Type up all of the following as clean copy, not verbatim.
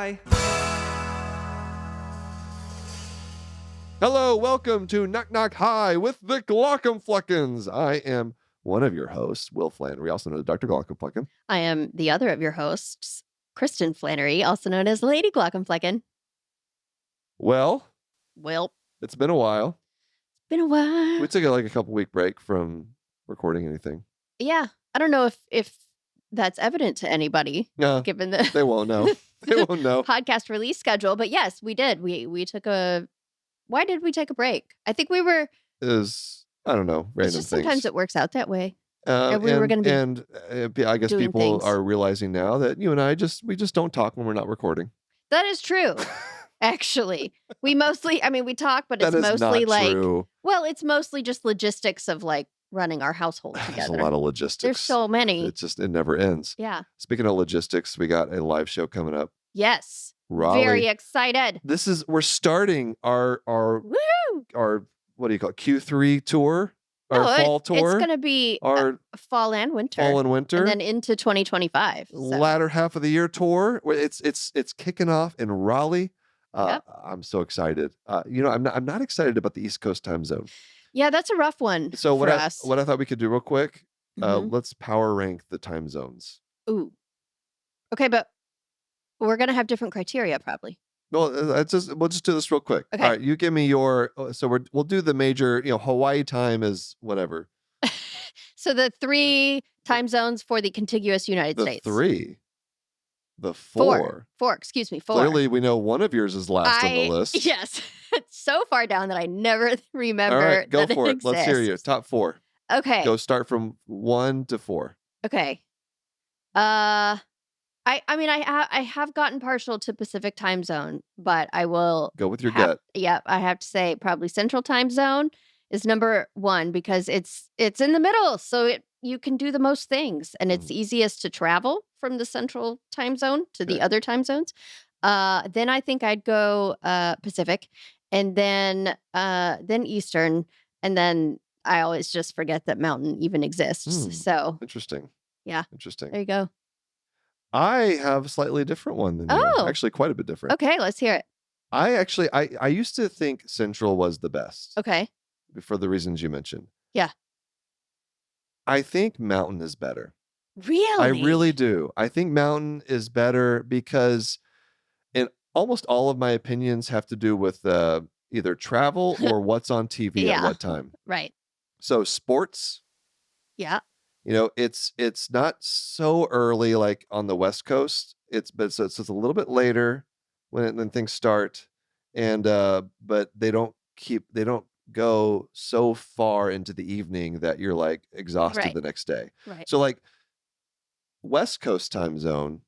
Hi. Hello, welcome to Knock Knock Hi with the Glockenfleckens. I am one of your hosts, Will Flannery, also known as Dr. Glockenflecken. I am the other of your hosts, Kristen Flannery, also known as Lady Glockenflecken. Well, Well, it's been a while. been a while. We took a couple week break from recording anything. Yeah, I don't know if that's evident to anybody, Yeah, given the they won't know. They won't know. podcast release schedule. But yes, we did. We took a. Why did we take a break? I think we were. I don't know, random It's just things. sometimes it works out that way. And we were going to be. And I guess doing people things. are realizing now that you and I we just don't talk when we're not recording. That is true. Actually, we talk, but it's That is mostly not like, true. well, it's mostly just logistics of like running our household together. There's a lot of logistics. There's so many. It never ends. Yeah. Speaking of logistics, we got a live show coming up. Yes. Raleigh. Very excited. We're starting our Woo! what do you call it? Q3 tour? Our No, fall tour? It's going to be Our fall and winter. fall and winter. And then into 2025. So. Latter half of the year tour. It's kicking off in Raleigh. Yep. I'm so excited. I'm not excited about the East Coast time zone. Yeah, that's a rough one So for us. what I thought we could do real quick, Mhm. let's power rank the time zones. Ooh. Okay, but we're going to have different criteria probably. Well, we'll just do this real quick. Okay. All right, you give me your. So we'll do the major. Hawaii time is whatever. So the 3 time zones for the contiguous United The States. 3, the 4. 4. Excuse me, 4. Clearly, we know one of yours is last on the list. Yes. It's so far down that I never remember. All right, go that for it. Let's hear you. exists. Top 4. Okay. Go start from 1 to 4. Okay. I have gotten partial to Pacific time zone, but I will Go with your gut. Yep, I have to say probably Central time zone is number 1 because it's in the middle, so you can do the most things, and it's easiest to travel from the Central time zone to the other time zones. Then I think I'd go Pacific, and then Eastern, and then I always just forget that Mountain even exists. So Interesting. yeah, Interesting. there you go. I have a slightly different one than you. Oh. Actually, quite a bit different. Okay, let's hear it. I used to think Central was the best. Okay. For the reasons you mentioned. Yeah. I think Mountain is better. Really? I really do. I think Mountain is better because almost all of my opinions have to do with either travel or what's on TV at what time. Right. So sports, Yeah. it's not so early like on the West Coast. It's a little bit later when things start, and but they don't go so far into the evening that you're like exhausted Right. the next day. Right. So like West Coast time zone,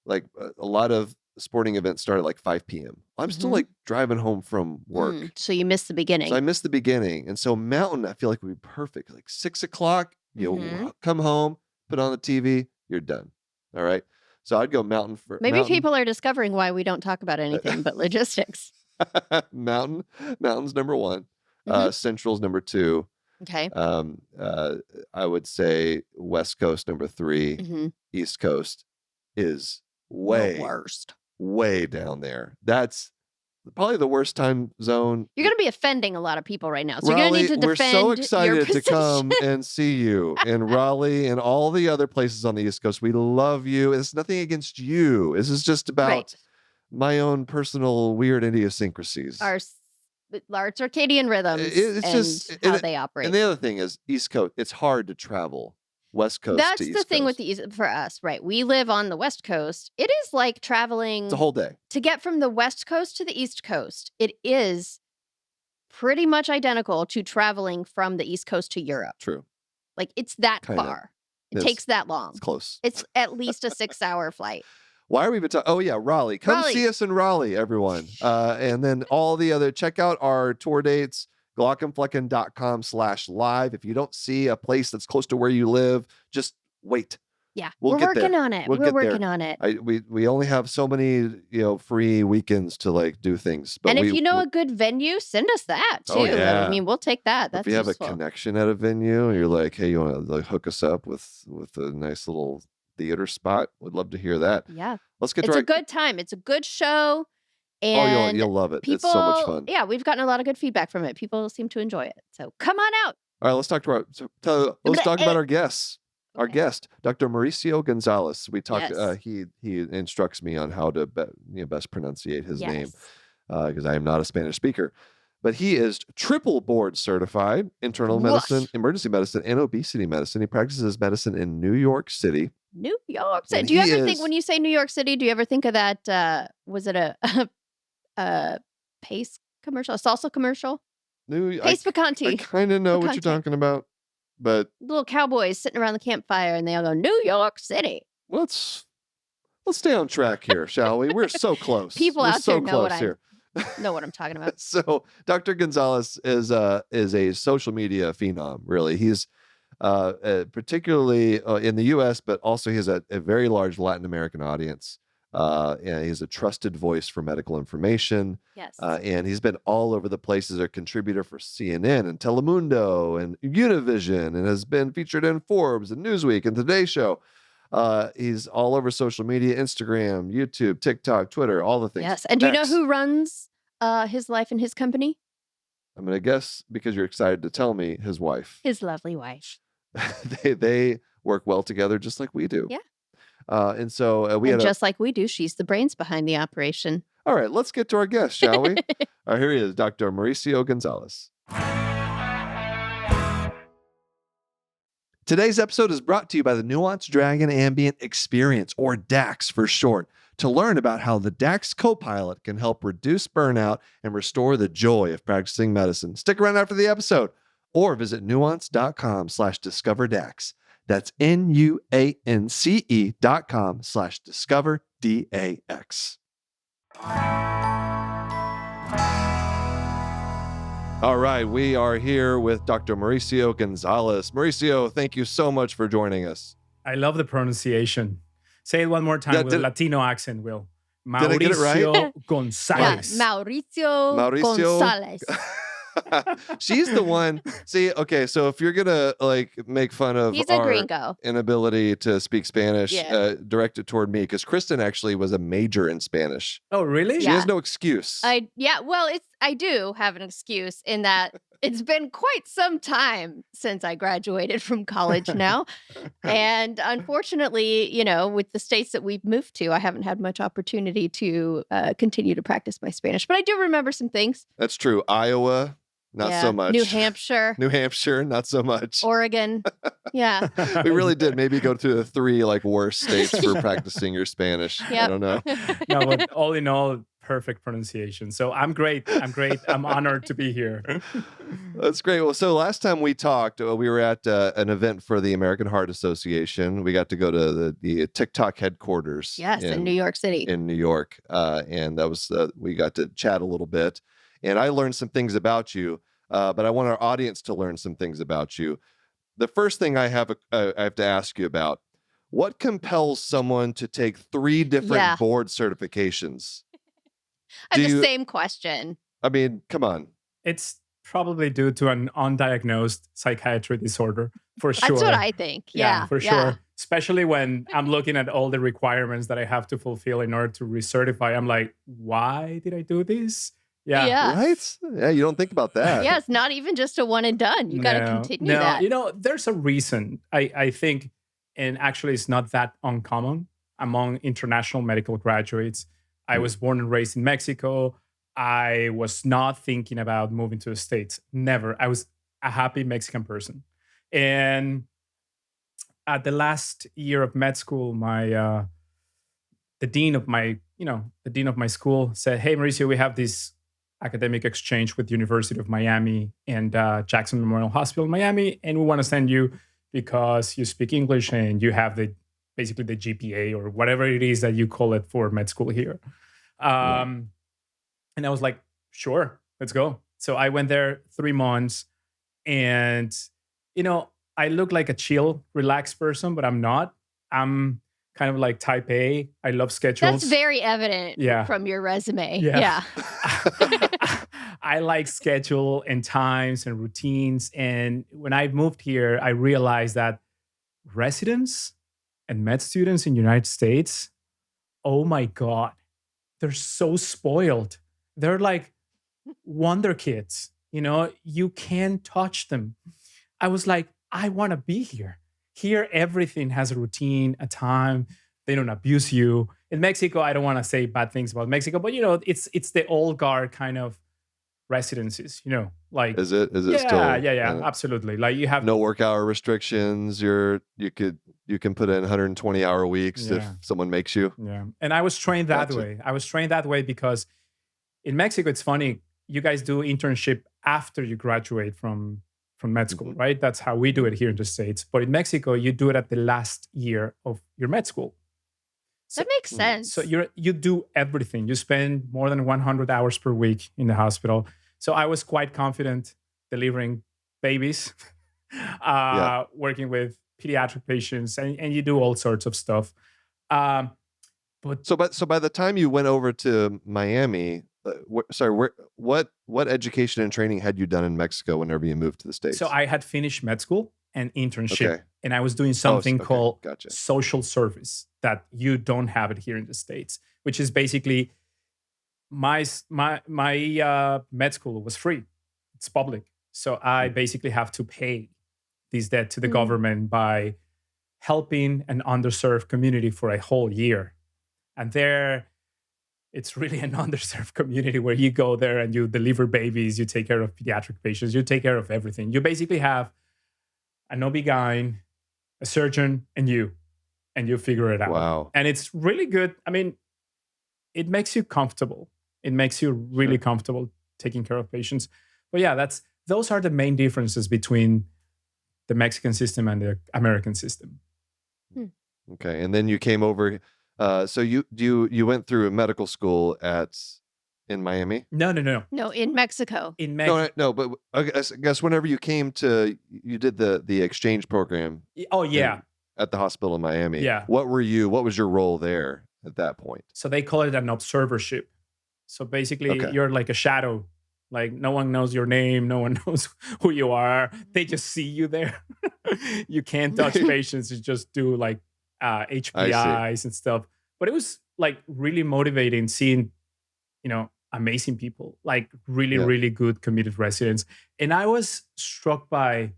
like a lot of sporting events start at like 5 p.m. I'm still like driving home from work. So you missed the beginning. So I missed the beginning. And so Mountain, I feel like would be perfect. Like 6 o'clock, you come home, put on the TV, you're done. All right. So I'd go Mountain for Maybe people are discovering why we don't talk about anything but logistics. Mountain's number 1. Central's number 2. Okay. I would say West Coast number 3. East Coast is The worst. way down there. That's probably the worst time zone. You're going to be offending a lot of people right now. So Raleigh, you're going to need to we're defend so your excited to position. come and see you in Raleigh and all the other places on the East Coast. We love you. It's nothing against you. This is just about Right. my own personal weird idiosyncrasies. Our circadian rhythms It's and just how they operate. And the other thing is East Coast. It's hard to travel West Coast That's to East the thing Coast. with the East for us, right? We live on the West Coast. It is like traveling It's a whole day. to get from the West Coast to the East Coast. It is pretty much identical to traveling from the East Coast to Europe. True. Like it's that Kinda. far. It Yes. takes that long. It's close. It's at least a 6-hour flight. Why are we even talking? Oh, yeah, Raleigh. Come Raleigh. see us in Raleigh, everyone. And then all the other, check out our tour dates, glockenflecken.com/live. If you don't see a place that's close to where you live, just wait. Yeah, We'll we're get working there. on it. We'll We're get there. working on it. We only have so many, free weekends to like do things. But And if you know a good venue, send us that too. Oh, yeah. I mean, we'll take that. That's if you have useful. a connection at a venue, you're like, hey, you want to like hook us up with a nice little theater spot. Would love to hear that. Yeah. Let's get to It's our. a good time. It's a good show. Oh, And you'll love it. It's so much people, fun. yeah, we've gotten a lot of good feedback from it. People seem to enjoy it. So come on out. All right, let's talk to let's talk about our guests. Our Okay. guest, Dr. Mauricio Gonzalez. We talked. Yes. He instructs me on how to best pronunciate his name Yes. because I am not a Spanish speaker. But he is triple board certified internal medicine, Whoosh. emergency medicine, and obesity medicine. He practices medicine in New York City. New York City. And Do you he ever think is- when you say New York City, do you ever think of that? Was it a Pace commercial, a salsa commercial? Pace I Picante. kind of know what you're Picante. talking about, but Little cowboys sitting around the campfire and they all go, New York City. let's stay on track here, shall we? We're so close. People We're out so there know what close I here. know what I'm talking about. So Dr. Gonzalez is a social media phenom. Really, he's particularly in the U.S., but also he has a very large Latin American audience. And he's a trusted voice for medical information. Yes. And he's been all over the place as a contributor for CNN and Telemundo and Univision, and has been featured in Forbes and Newsweek and Today Show. He's all over social media, Instagram, YouTube, TikTok, Twitter, all the things. Yes. And do you know X. who runs his life and his company? I'm going to guess, because you're excited to tell me, his wife. His lovely wife. They work well together, just like we do. Yeah. And so Just like we do, she's the brains behind the operation. All right, let's get to our guest, shall we? All right, here he is, Dr. Mauricio Gonzalez. Today's episode is brought to you by the Nuance Dragon Ambient Experience, or DAX for short, to learn about how the DAX Copilot can help reduce burnout and restore the joy of practicing medicine. Stick around after the episode, or visit nuance.com/discoverdax. That's nuance.com/discoverdax. All right, we are here with Dr. Mauricio Gonzalez. Mauricio, thank you so much for joining us. I love the pronunciation. Say it one more time with a Latino accent, Will. Did I get it right? Mauricio Yeah, Gonzalez. Mauricio Gonzalez. She's the one. See, okay, so if you're gonna make fun of He's a our gringo. inability to speak Spanish, Yeah. direct it toward me, because Kristen actually was a major in Spanish. Oh, really? She Yeah. has no excuse. I do have an excuse in that it's been quite some time since I graduated from college now. And unfortunately, with the states that we've moved to, I haven't had much opportunity to continue to practice my Spanish. But I do remember some things. That's true. Iowa, not Yeah. so much. New Hampshire, New Hampshire, not so much. Oregon. Yeah. We really did maybe go to the three worst states for practicing your Spanish. I Yep. don't know. No, but all in all, perfect pronunciation. So I'm great. I'm honored to be here. That's great. Well, so last time we talked, we were at an event for the American Heart Association. We got to go to the TikTok headquarters. Yes, in New York City. In New York. And that was, we got to chat a little bit. And I learned some things about you, but I want our audience to learn some things about you. The first thing I have to ask you about, what compels someone to take 3 different board certifications? I have the same question. I mean, come on. It's probably due to an undiagnosed psychiatry disorder, for sure. That's what I think. Yeah, for sure. Especially when I'm looking at all the requirements that I have to fulfill in order to recertify. I'm like, why did I do this? Yeah. Right? Yeah, you don't think about that. Yeah, it's not even just a one and done. You got to continue that. There's a reason. I think, and actually it's not that uncommon among international medical graduates. I was born and raised in Mexico. I was not thinking about moving to the States. Never. I was a happy Mexican person. And at the last year of med school, the dean of my school said, "Hey, Mauricio, we have this academic exchange with the University of Miami and Jackson Memorial Hospital in Miami, and we want to send you because you speak English and you have basically the GPA or whatever it is that you call it for med school here." And I was like, sure, let's go. So I went there 3 months, and I look like a chill, relaxed person, but I'm not. I'm kind of like type A. I love schedules. That's very evident from your resume. Yeah. I like schedule and times and routines. And when I moved here, I realized that residents and med students in the United States, oh my God, they're so spoiled. They're like wonder kids. You can't touch them. I was like, I want to be here. Here, everything has a routine, a time. They don't abuse you. In Mexico, I don't want to say bad things about Mexico, but it's the old guard kind of residencies. Like Is it yeah, still yeah, absolutely. Like you have no work hour restrictions? You can put in 120-hour weeks if someone makes you. Yeah, and I was trained that Gotcha. way. I was trained that way because in Mexico, it's funny. You guys do internship after you graduate from med school, right? That's how we do it here in the States. But in Mexico, you do it at the last year of your med school. That makes sense. So you do everything. You spend more than 100 hours per week in the hospital. So I was quite confident delivering babies, working with pediatric patients, and you do all sorts of stuff. But So by the time you went over to Miami, what education and training had you done in Mexico whenever you moved to the States? so I had finished med school and internship, Okay. and I was doing something okay. called Gotcha. social service that you don't have it here in the States, which is basically my med school was free. It's public. So I basically have to pay this debt to the government by helping an underserved community for a whole year. And there, it's really an underserved community where you go there and you deliver babies, you take care of pediatric patients, you take care of everything. You basically have an OB-GYN, a surgeon, and you figure it out. Wow. And it's really good. I mean, it makes you comfortable. It makes you really comfortable taking care of patients. But yeah, those are the main differences between the Mexican system and the American system. Okay. And then you came over. So you went through a medical school in Miami? No. No, in Mexico. In Mexico. No, but I guess whenever you did the exchange program. Oh, yeah. At the hospital in Miami. Yeah. What was your role there at that point? So they call it an observership. So basically you're like a shadow. Like no one knows your name. No one knows who you are. They just see you there. You can't touch patients. You just do like HPIs and stuff. But it was like really motivating seeing, amazing people, like really, really good committed residents. And I was struck by,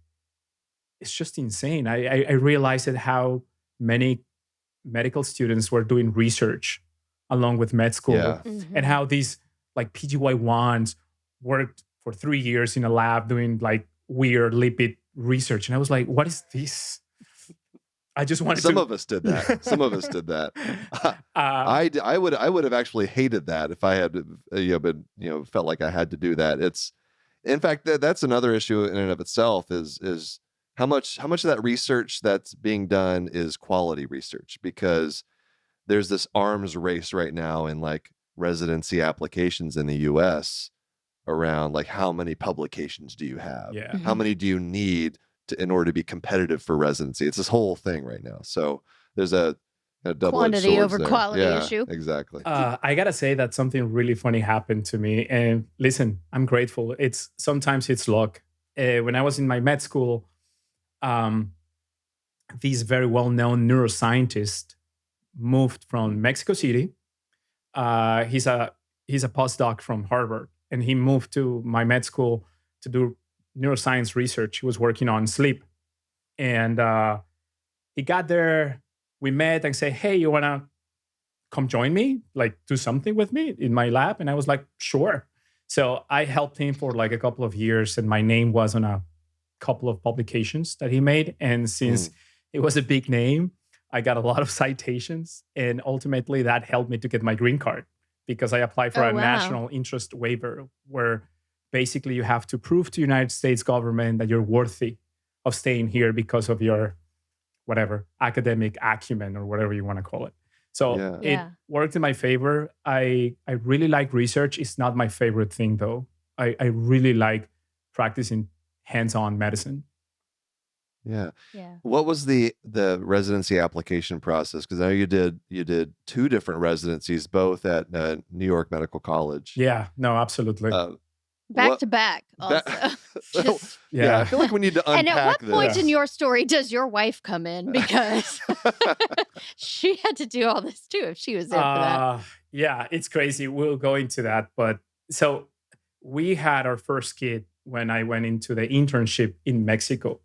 it's just insane. I realized that how many medical students were doing research along with med school and how these like PGY1s worked for 3 years in a lab doing like weird lipid research. And I was like, what is this? I just wanted Some of us did that. Some of us did that. I would have actually hated that if I had felt like I had to do that. It's, in fact, that's another issue in and of itself is how much of that research that's being done is quality research, because there's this arms race right now in like residency applications in the US around like how many publications do you have? Yeah. How many do you need in order to be competitive for residency? It's this whole thing right now. So there's a double-edged Quantity sword over there. quality issue. Exactly. I gotta say that something really funny happened to me. And listen, I'm grateful. Sometimes it's luck. When I was in my med school, this very well-known neuroscientist moved from Mexico City. He's a postdoc from Harvard, and he moved to my med school to do neuroscience research. He was working on sleep, and he got there. We met and said, "Hey, you wanna come join me? Like, do something with me in my lab?" And I was like, "Sure." So I helped him for like a couple of years, and my name was on a couple of publications that he made. And since it was a big name, I got a lot of citations, and ultimately that helped me to get my green card, because I applied for a national interest waiver where basically you have to prove to the United States government that you're worthy of staying here because of your whatever academic acumen or whatever you want to call it. So it worked in my favor. I really like research. It's not my favorite thing though. I really like practicing hands-on medicine. Yeah. What was the residency application process? Because I know you did 2 different residencies, both at New York Medical College. Yeah, no, absolutely. Back What- to back, also. Just- yeah, I feel like we need to and unpack at what point this. in your story does your wife come in? Because she had to do all this too if she was there for that. Yeah, it's crazy. We'll go into that. But so we had our first kid when I went into the internship in Mexico.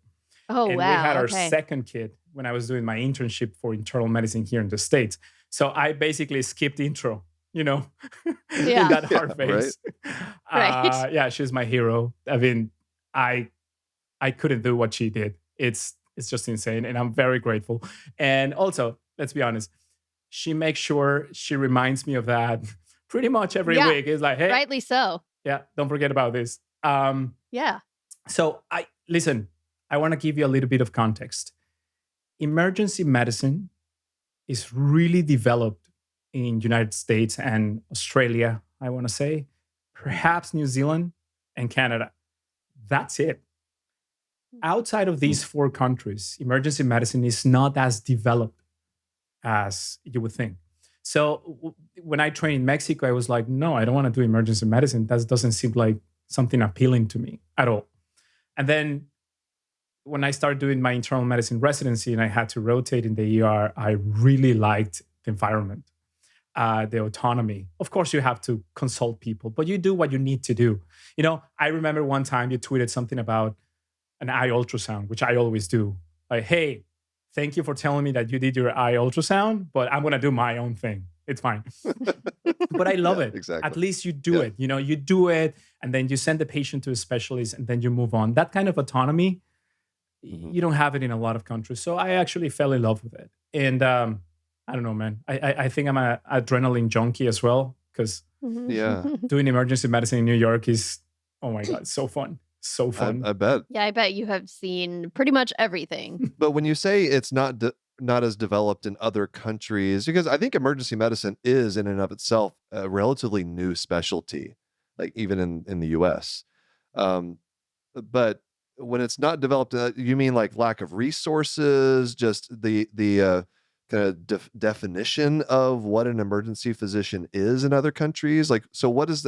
Oh, And wow. we had our okay. second kid when I was doing my internship for internal medicine here in the States. So I basically skipped intro, Yeah. in that hard Yeah, right. phase. Right. Yeah, she's my hero. I mean, I couldn't do what she did. It's just insane. And I'm very grateful. And also, let's be honest, she makes sure she reminds me of that pretty much every Yeah. week. It's like, hey, Rightly so. yeah, don't forget about this. Yeah. So listen, I want to give you a little bit of context. Emergency medicine is really developed in United States and Australia, I want to say, perhaps New Zealand and Canada. That's it. Outside of these four countries, emergency medicine is not as developed as you would think. So when I trained in Mexico, I was like, no, I don't want to do emergency medicine. That doesn't seem like something appealing to me at all. And then when I started doing my internal medicine residency and I had to rotate in the ER, I really liked the environment, the autonomy. Of course, you have to consult people, but you do what you need to do. I remember one time you tweeted something about an eye ultrasound, which I always do. Like, hey, thank you for telling me that you did your eye ultrasound, but I'm going to do my own thing. It's fine. But I love it. Exactly. At least you do it. You do it, and then you send the patient to a specialist, and then you move on. That kind of autonomy, you don't have it in a lot of countries. So I actually fell in love with it. And I don't know, man. I think I'm an adrenaline junkie as well, because Yeah. doing emergency medicine in New York is, oh my God, so fun. So fun. I bet. Yeah, I bet you have seen pretty much everything. But when you say it's not as developed in other countries, because I think emergency medicine is in and of itself a relatively new specialty, like even in the US. But when it's not developed, you mean like lack of resources, just the kind of definition of what an emergency physician is in other countries? Like, so what is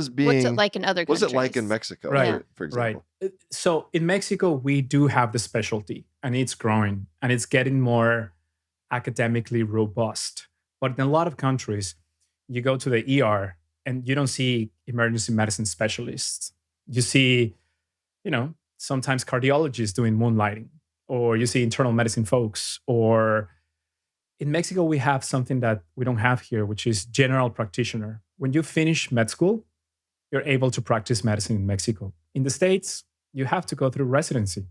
being, What's it like in other countries? what's it like in Mexico, Right. for example? Right. So in Mexico, we do have the specialty, and it's growing, and it's getting more academically robust. But in a lot of countries, you go to the ER and you don't see emergency medicine specialists. You see, sometimes cardiologists doing moonlighting, or you see internal medicine folks. Or in Mexico, we have something that we don't have here, which is general practitioner. When you finish med school, you're able to practice medicine in Mexico. In the States, you have to go through residency,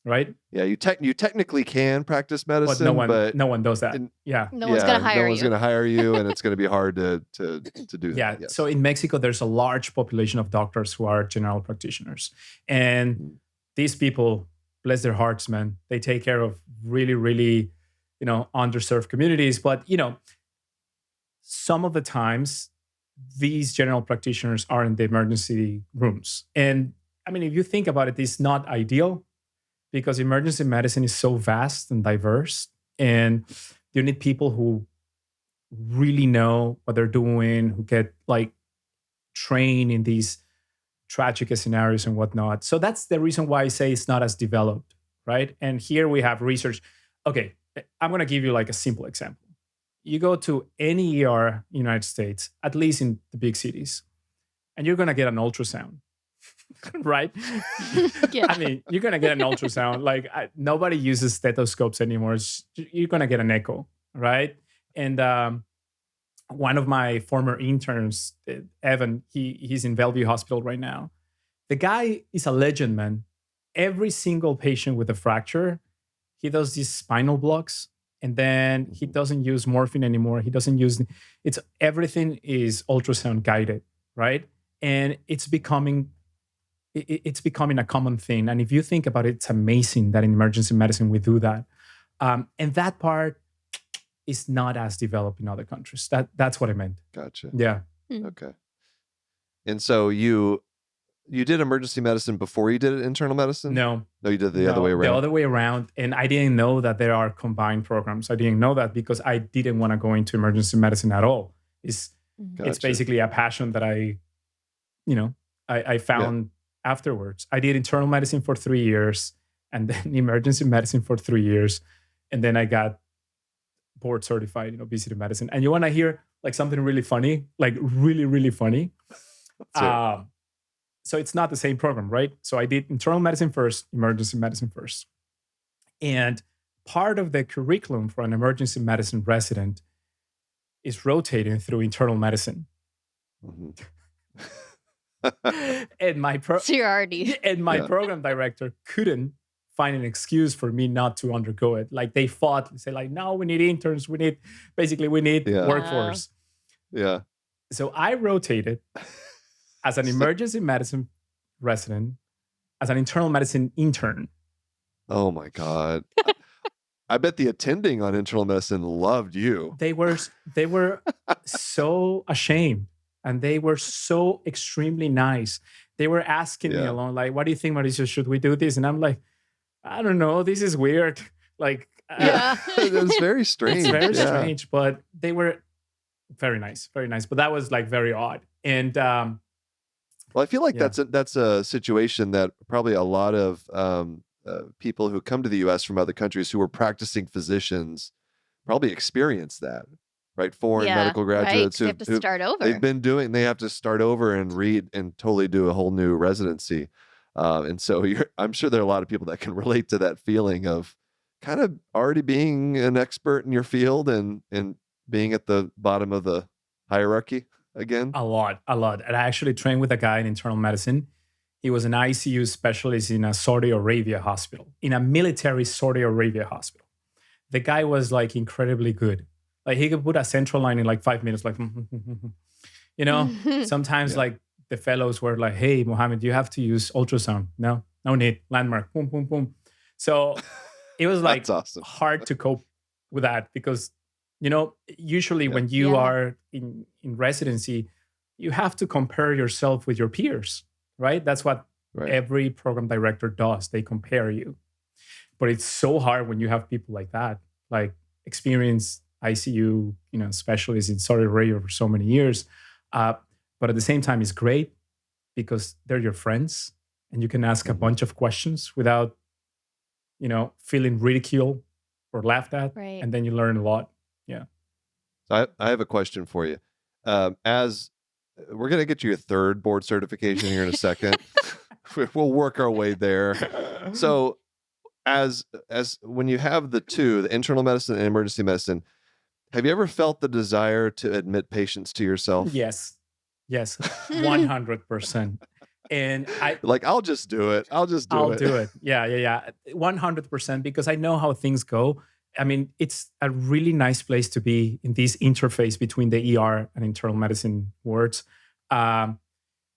right? Yeah, you technically can practice medicine, But no one does that. Yeah. No one's going to hire no one's you. going to hire you, and it's going to be hard to do Yeah. that. Yes. So in Mexico, there's a large population of doctors who are general practitioners. And these people, bless their hearts, man, they take care of really, really, underserved communities. But, some of the times, these general practitioners are in the emergency rooms. And I mean, if you think about it, it's not ideal, because emergency medicine is so vast and diverse. And you need people who really know what they're doing, who get trained in these tragic scenarios and whatnot. So that's the reason why I say it's not as developed, right? And here we have research. Okay, I'm going to give you a simple example. You go to any ER in the United States, at least in the big cities, and you're going to get an ultrasound, right? Yeah. I mean, you're going to get an ultrasound. Nobody uses stethoscopes anymore. You're going to get an echo, right? And one of my former interns, Evan, he's in Bellevue Hospital right now. The guy is a legend, man. Every single patient with a fracture, he does these spinal blocks, and then he doesn't use morphine anymore. He doesn't use everything is ultrasound guided, right? And it's becoming a common thing. And if you think about it, it's amazing that in emergency medicine we do that. And that part is not as developed in other countries. That's what I meant. Gotcha. Yeah. Okay. And so you did emergency medicine before you did internal medicine? No, you did the other way around. The other way around. And I didn't know that there are combined programs. I didn't know that because I didn't want to go into emergency medicine at all. It's Gotcha. basically a passion that I I found afterwards. I did internal medicine for 3 years and then emergency medicine for 3 years. And then I got board certified in obesity medicine. And you want to hear like something really funny, like really, really funny? So it's not the same program, right? So I did internal medicine first, emergency medicine first. And part of the curriculum for an emergency medicine resident is rotating through internal medicine. And my Seniority. and my program director couldn't find an excuse for me not to undergo it. Like they fought, say like, no, we need interns. We need workforce. Yeah. So I rotated as an emergency medicine resident, as an internal medicine intern. Oh my God. I bet the attending on internal medicine loved you. They were so ashamed and they were so extremely nice. They were asking me along, like, what do you think, Mauricio? Should we do this? And I'm like, I don't know. This is weird. Like, It's very strange. It's very strange, but they were very nice, very nice. But that was like very odd. And well, I feel like that's a situation that probably a lot of people who come to the U.S. from other countries who are practicing physicians probably experience that, right? Foreign medical graduates who have to start over. They have to start over and read and totally do a whole new residency. And so I'm sure there are a lot of people that can relate to that feeling of kind of already being an expert in your field and being at the bottom of the hierarchy again. A lot. And I actually trained with a guy in internal medicine. He was an ICU specialist in a Saudi Arabia hospital, in a military Saudi Arabia hospital. The guy was like incredibly good. Like he could put a central line in like 5 minutes, like, you know, sometimes like the fellows were like, hey, Mohammed, you have to use ultrasound. No need. Landmark, boom, boom, boom. So it was like hard to cope with that because, you know, usually when you are in residency, you have to compare yourself with your peers, right? That's what every program director does. They compare you. But it's so hard when you have people like that, like experienced ICU, you know, specialists in Saudi Arabia for so many years. But at the same time, it's great because they're your friends and you can ask a bunch of questions without, you know, feeling ridiculed or laughed at. Right. And then you learn a lot. Yeah. So I have a question for you. As we're going to get you a third board certification here in a second. We'll work our way there. So as when you have the two, the internal medicine and emergency medicine, have you ever felt the desire to admit patients to yourself? Yes, 100%. And I'll just do it. I'll do it. Yeah. 100% because I know how things go. I mean, it's a really nice place to be in this interface between the ER and internal medicine wards. I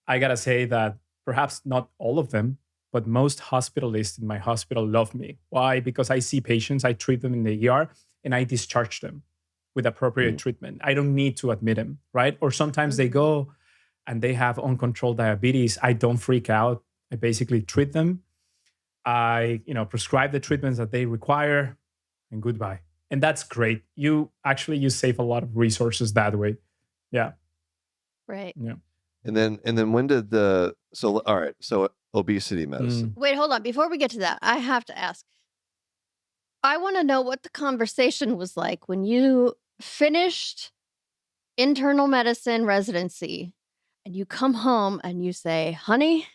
got to say that perhaps not all of them, but most hospitalists in my hospital love me. Why? Because I see patients, I treat them in the ER, and I discharge them with appropriate treatment. I don't need to admit them, right? Or sometimes they go and they have uncontrolled diabetes. I don't freak out. I basically treat them. I, prescribe the treatments that they require, and goodbye. And that's great. You save a lot of resources that way. Yeah. Right. Yeah. And then when did so obesity medicine. Wait, hold on. Before we get to that, I have to ask. I want to know what the conversation was like when you finished internal medicine residency and you come home and you say, honey,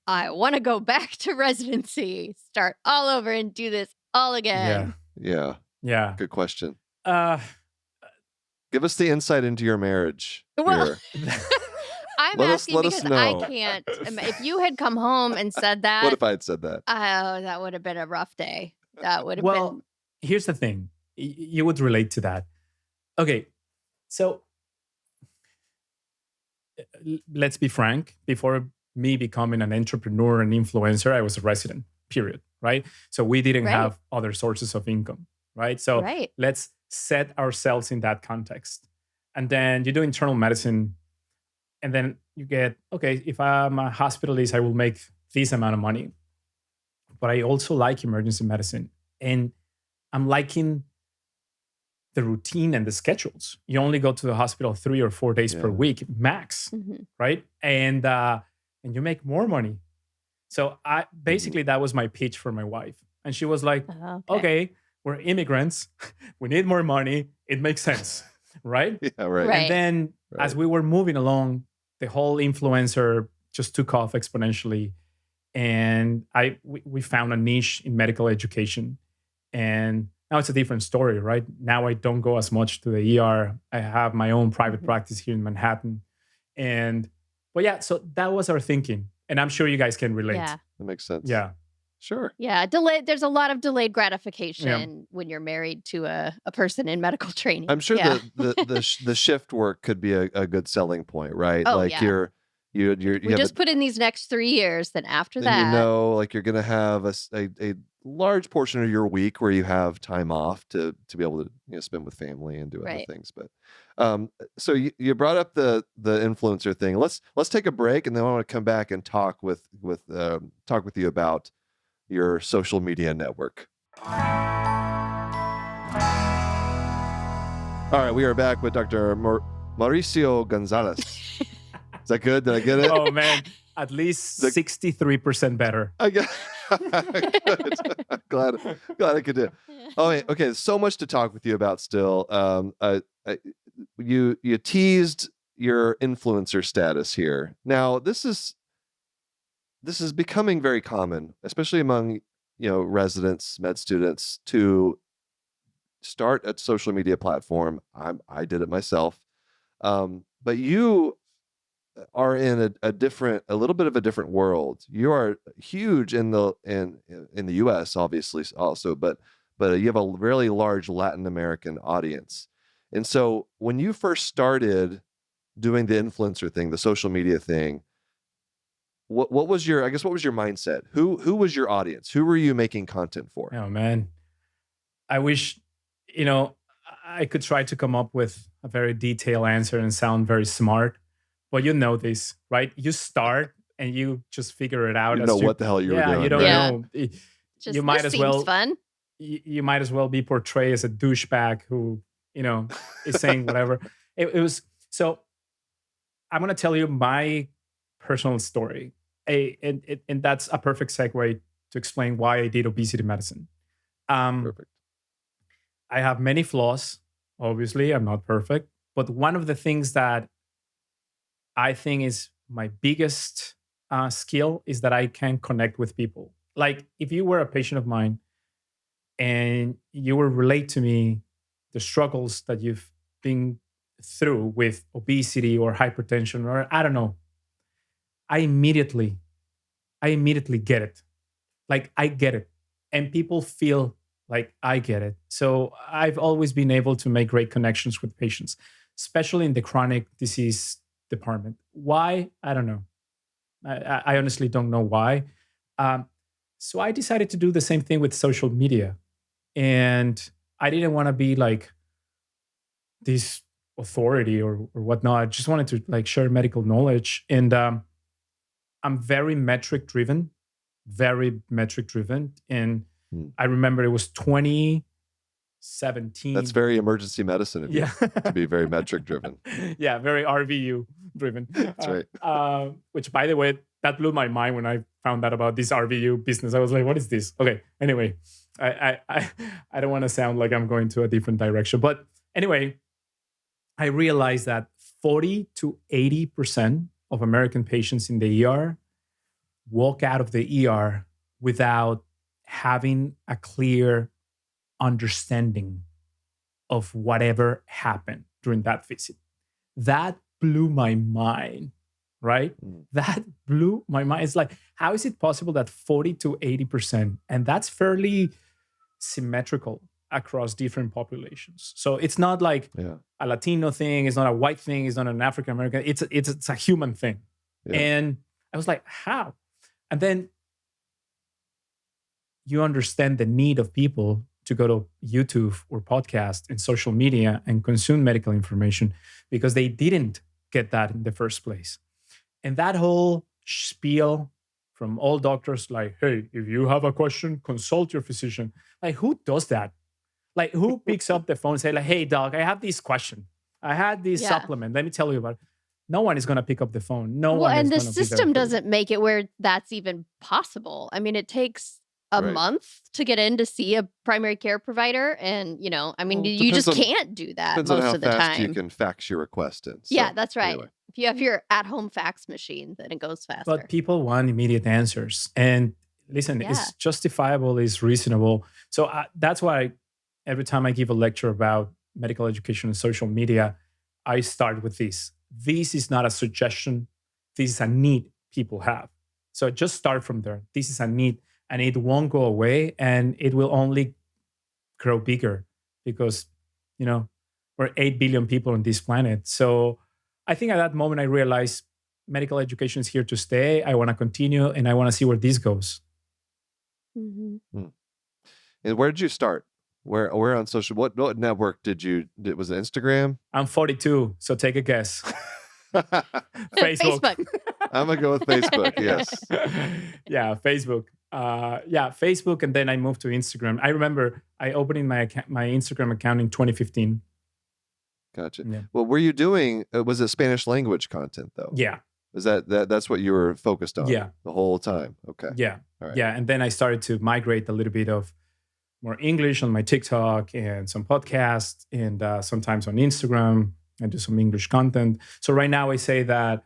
I want to go back to residency, start all over and do this all again. Yeah. Good question. Give us the insight into your marriage. Well, I'm asking because I can't. If you had come home and said that. What if I had said that? Oh, that would have been a rough day. That would have been. Well, here's the thing. You would relate to that. Okay. So let's be frank. Before me becoming an entrepreneur and influencer, I was a resident, period. Right? So we didn't have other sources of income. Right? So let's set ourselves in that context. And then you do internal medicine. And then you get, okay, if I'm a hospitalist, I will make this amount of money. But I also like emergency medicine. And I'm liking the routine and the schedules. You only go to the hospital 3 or 4 days per Yeah. week max, right? And you make more money. So basically that was my pitch for my wife, and she was like, "Okay, we're immigrants. We need more money. It makes sense, right?" Yeah, right. Right. And then as we were moving along, the whole influencer just took off exponentially, and we found a niche in medical education, and now it's a different story, right? Now I don't go as much to the ER. I have my own private practice here in Manhattan, but yeah, so that was our thinking, and I'm sure you guys can relate. Yeah. That makes sense. Yeah. Sure. Yeah. There's a lot of delayed gratification when you're married to a person in medical training. I'm sure Yeah. the shift work could be a good selling point, right? Oh, Like yeah. you We have just put in these next 3 years, then after then that. like you're gonna have a large portion of your week where you have time off to be able to spend with family and do other Right. things. But so you brought up the influencer thing. Let's take a break, and then I want to come back and talk with you about your social media network. All right, we are back with Dr. Mauricio Gonzalez. Is that good? Did I get it? Oh man, at least 63% better. I got good. I'm glad I could do it. Oh, wait, okay. So much to talk with you about still. You teased your influencer status here. Now, this is becoming very common, especially among residents, med students, to start a social media platform. I did it myself, but you are in a little bit of a different world. You are huge in the US, obviously, also, but you have a really large Latin American audience. And so when you first started doing the influencer thing, the social media thing, what was your mindset? Who was your audience? Who were you making content for? Oh man, I wish I could try to come up with a very detailed answer and sound very smart. But you know this, right? You start and you just figure it out. You know what the hell you were doing. You don't Yeah. know. Just, You might this as seems well. fun. You might as well be portrayed as a douchebag who is saying whatever. It was so. I'm gonna tell you my personal story, and that's a perfect segue to explain why I did obesity medicine. Perfect. I have many flaws. Obviously, I'm not perfect, but one of the things that I think is my biggest skill is that I can connect with people. Like if you were a patient of mine and you will relate to me the struggles that you've been through with obesity or hypertension, or I don't know, I immediately get it. Like I get it. And people feel like I get it. So I've always been able to make great connections with patients, especially in the chronic disease department. Why? I don't know. I honestly don't know why. So I decided to do the same thing with social media. And I didn't want to be like this authority or whatnot. I just wanted to like share medical knowledge. And I'm very metric driven. And I remember it was 2017. That's very emergency medicine of you to be very metric driven. Yeah, very RVU driven. That's right. Which, by the way, that blew my mind when I found out about this RVU business. I was like, what is this? Okay, anyway, I don't want to sound like I'm going to a different direction. But anyway, I realized that 40 to 80% of American patients in the ER walk out of the ER without having a clear understanding of whatever happened during that visit. That blew my mind, right? That blew my mind. It's like, how is it possible that 40 to 80%, and that's fairly symmetrical across different populations. So it's not like a Latino thing, it's not a white thing, it's not an African American, it's a human thing. Yeah. And I was like, how? And then you understand the need of people to go to YouTube or podcast and social media and consume medical information because they didn't get that in the first place. And that whole spiel from all doctors, like, hey, if you have a question, consult your physician. Like, who does that? Like, who picks up the phone and say, like, hey, doc, I have this question. I had this Yeah. supplement. Let me tell you about it. No one is going to pick up the phone. No Well, one is and the going to be there system for you. doesn't make it where that's even possible. I mean, it takes a Right. month to get in to see a primary care provider. And, I mean, Well, you just depends on- can't do that Depends on most how of the fast you time. can fax your request in. Yeah, So, that's right. anyway. If you have your at-home fax machine, then it goes faster. But people want immediate answers. And listen, Yeah. it's justifiable, it's reasonable. So that's why every time I give a lecture about medical education and social media, I start with this. This is not a suggestion. This is a need people have. So just start from there. This is a need, and it won't go away, and it will only grow bigger because, we're 8 billion people on this planet. So I think at that moment I realized medical education is here to stay. I want to continue, and I want to see where this goes. Mhm. And where did you start? Where on social? What network did was it Instagram? I'm 42, so take a guess. Facebook. Facebook. I'm gonna go with Facebook. Yes. Yeah, Facebook. Facebook, and then I moved to Instagram. I remember I opened my Instagram account in 2015. Gotcha. Yeah. Well, were you doing? Was it Spanish language content though? Yeah, Is that's what you were focused on? Yeah. The whole time. Okay. yeah, All right. yeah. And then I started to migrate a little bit of more English on my TikTok and some podcasts, and sometimes on Instagram. I do some English content. So right now I say that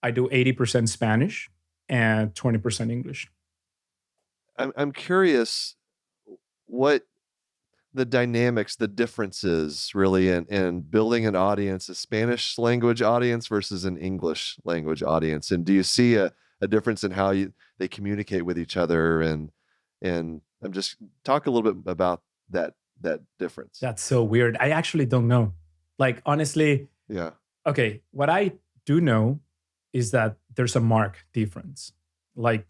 I do 80% Spanish and 20% English. I'm curious what the dynamics, the differences really in building an audience, a Spanish language audience versus an English language audience. And do you see a difference in how they communicate with each other? And I'm just talk a little bit about that difference. That's so weird. I actually don't know. Like, honestly, Yeah. okay, what I do know is that there's a marked difference. Like,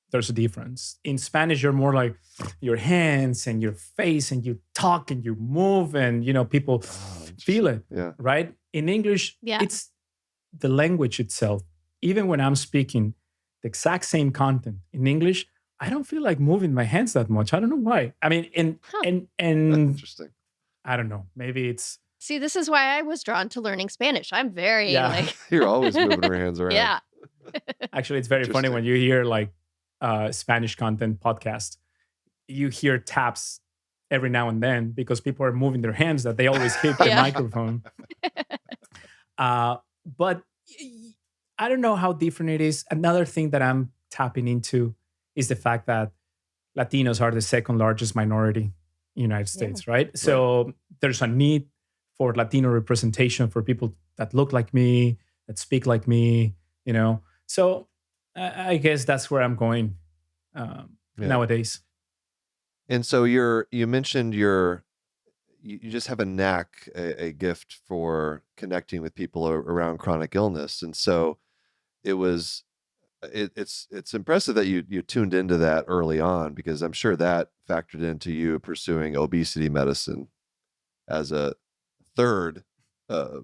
there's a difference. In Spanish, you're more like your hands and your face, and you talk and you move, and people feel it, Yeah. right? In English, Yeah. it's the language itself. Even when I'm speaking the exact same content in English, I don't feel like moving my hands that much. I don't know why. I mean, and Interesting. I don't know. Maybe it's See, this is why I was drawn to learning Spanish. I'm very You're always moving your hands around. yeah. actually it's very funny Interesting. when you hear like Spanish content podcast. You hear taps every now and then because people are moving their hands that they always hit the Yeah. microphone. But I don't know how different it is. Another thing that I'm tapping into is the fact that Latinos are the second largest minority in the United States, right? So there's a need for Latino representation for people that look like me, that speak like me, So I guess that's where I'm going nowadays. And so you mentioned you just have a knack, a gift for connecting with people around chronic illness. And so it's impressive that you tuned into that early on, because I'm sure that factored into you pursuing obesity medicine as a third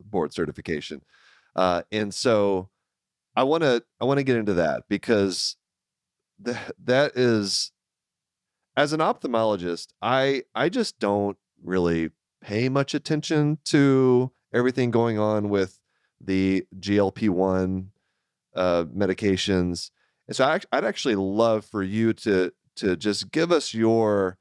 board certification. And so I want to get into that, because that is, as an ophthalmologist, I just don't really pay much attention to everything going on with the GLP-1 medications. And so I'd actually love for you to just give us your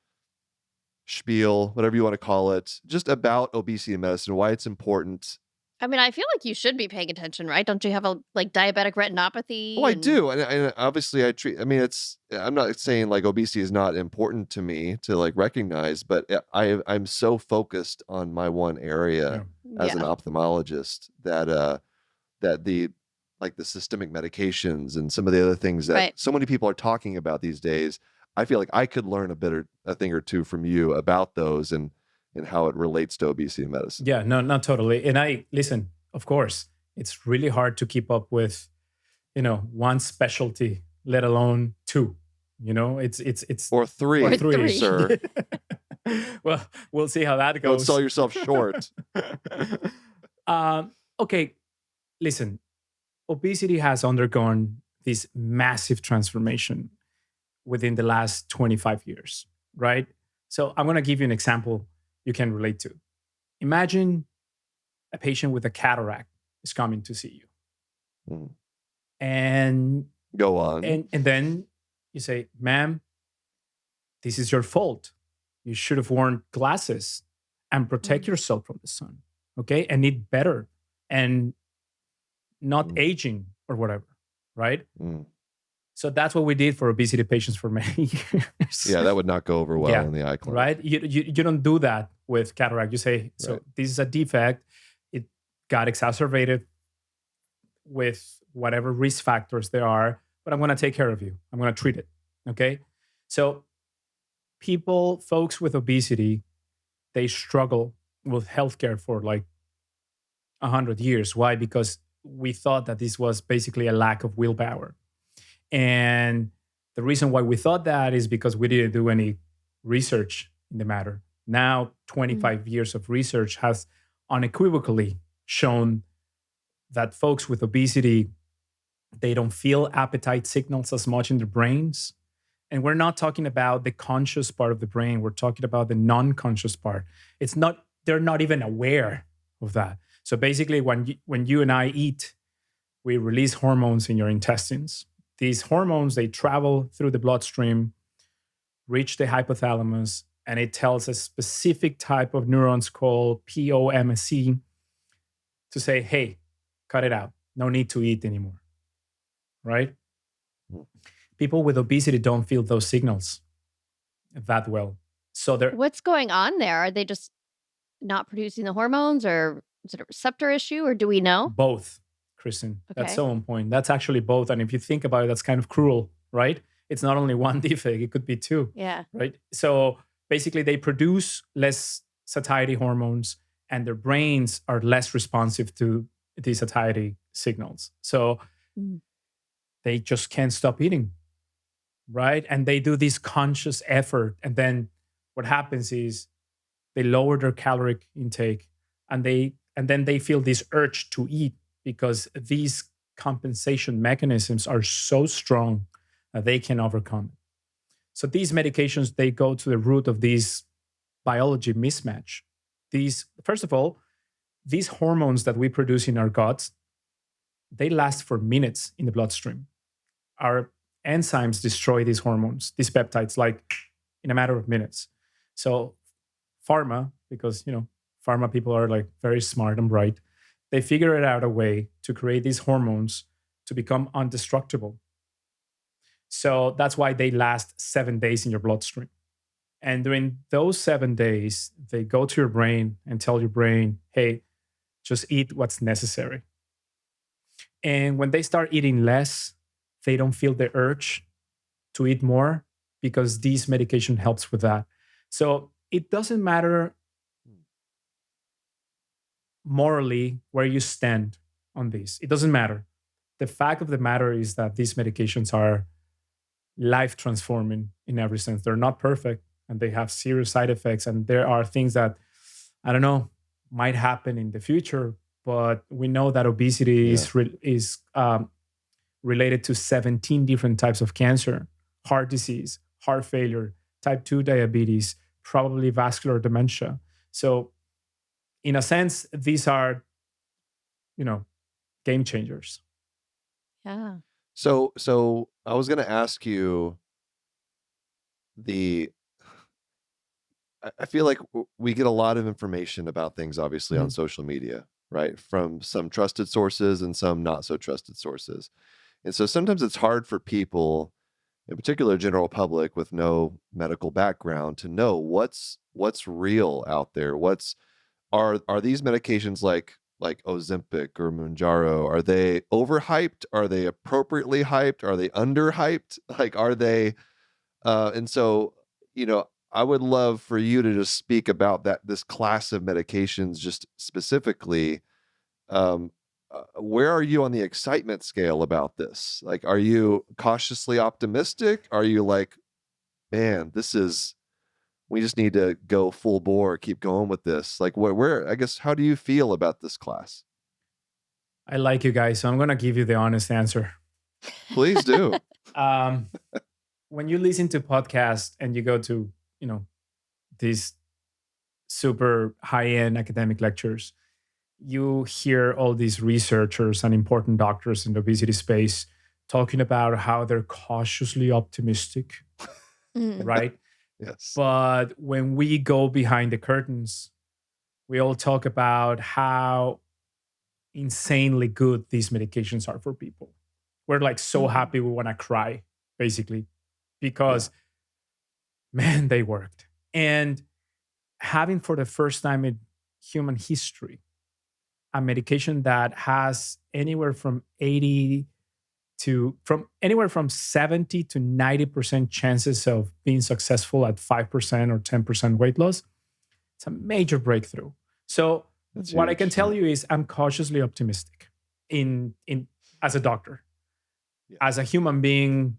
spiel, whatever you want to call it, just about obesity medicine, why it's important. I mean, I feel like you should be paying attention, right? Don't you have a diabetic retinopathy? Oh, I do. And obviously I'm not saying like obesity is not important to me to like recognize, but I'm so focused on my one area as an ophthalmologist that the systemic medications and some of the other things that so many people are talking about these days, I feel like I could learn a thing or two from you about those and how it relates to obesity medicine. Yeah, no, not totally. And listen, of course, it's really hard to keep up with, one specialty, let alone two. It's or three, Or three. sir. Well, we'll see how that Don't goes. sell yourself short. Okay, listen, obesity has undergone this massive transformation within the last 25 years, right? So I'm going to give you an example you can relate to. Imagine a patient with a cataract is coming to see you. Mm. And Go on. and then you say, "Ma'am, this is your fault. You should have worn glasses and protect yourself from the sun, okay? And eat better and not aging or whatever, right?" Mm. So that's what we did for obesity patients for many years. Yeah, that would not go over well in the eye clinic. Right? You don't do that with cataract. You say, so Right. this is a defect. It got exacerbated with whatever risk factors there are, but I'm going to take care of you. I'm going to treat it. Okay. So folks with obesity, they struggle with healthcare for like 100 years. Why? Because we thought that this was basically a lack of willpower. And the reason why we thought that is because we didn't do any research in the matter. Now, 25 years of research has unequivocally shown that folks with obesity, they don't feel appetite signals as much in their brains. And we're not talking about the conscious part of the brain. We're talking about the non-conscious part. They're not even aware of that. So basically, when you and I eat, we release hormones in your intestines. These hormones, they travel through the bloodstream, reach the hypothalamus, and it tells a specific type of neurons called POMC to say, hey, cut it out. No need to eat anymore, right? People with obesity don't feel those signals that well. So what's going on there? Are they just not producing the hormones, or is it a receptor issue, or do we know? Both, Kristen. Okay. That's so on point. That's actually both. And if you think about it, that's kind of cruel, right? It's not only one defect, it could be two. Yeah. Right? So basically, they produce less satiety hormones and their brains are less responsive to the satiety signals. So they just can't stop eating, right? And they do this conscious effort. And then what happens is they lower their caloric intake and then they feel this urge to eat because these compensation mechanisms are so strong that they can overcome it. So these medications, they go to the root of this biology mismatch. First of all, these hormones that we produce in our guts, they last for minutes in the bloodstream. Our enzymes destroy these hormones, these peptides, like in a matter of minutes. So pharma, because pharma people are like very smart and bright, they figured out a way to create these hormones to become indestructible. So that's why they last 7 days in your bloodstream. And during those 7 days, they go to your brain and tell your brain, hey, just eat what's necessary. And when they start eating less, they don't feel the urge to eat more because this medication helps with that. So it doesn't matter morally where you stand on this. It doesn't matter. The fact of the matter is that these medications are life transforming in every sense. They're not perfect and they have serious side effects. And there are things that, I don't know, might happen in the future, but we know that obesity is related to 17 different types of cancer, heart disease, heart failure, type 2 diabetes, probably vascular dementia. So in a sense, these are, game changers. Yeah. So I was going to ask you I feel like we get a lot of information about things, obviously, on social media, right? From some trusted sources and some not so trusted sources. And so sometimes it's hard for people, in particular general public with no medical background, to know what's real out there. Are these medications like Ozempic or Mounjaro, are they overhyped? Are they appropriately hyped? Are they underhyped? Like, are they and so, I would love for you to just speak about this class of medications just specifically. Where are you on the excitement scale about this? Like, are you cautiously optimistic? Are you like, man, we just need to go full bore, keep going with this? Like, I guess, how do you feel about this class? I like you guys, so I'm going to give you the honest answer. Please do. When you listen to podcasts and you go to, these super high-end academic lectures, you hear all these researchers and important doctors in the obesity space talking about how they're cautiously optimistic, Mm. right? Yes. But when we go behind the curtains, we all talk about how insanely good these medications are for people. We're like so Mhm. happy we want to cry, basically, Yeah. because man, they worked. And having for the first time in human history a medication that has anywhere from 80 to from anywhere from 70 to 90% chances of being successful at 5% or 10% weight loss, it's a major breakthrough. So That's what I can huge. tell Yeah. you is I'm cautiously optimistic in as a doctor. Yeah. As a human being,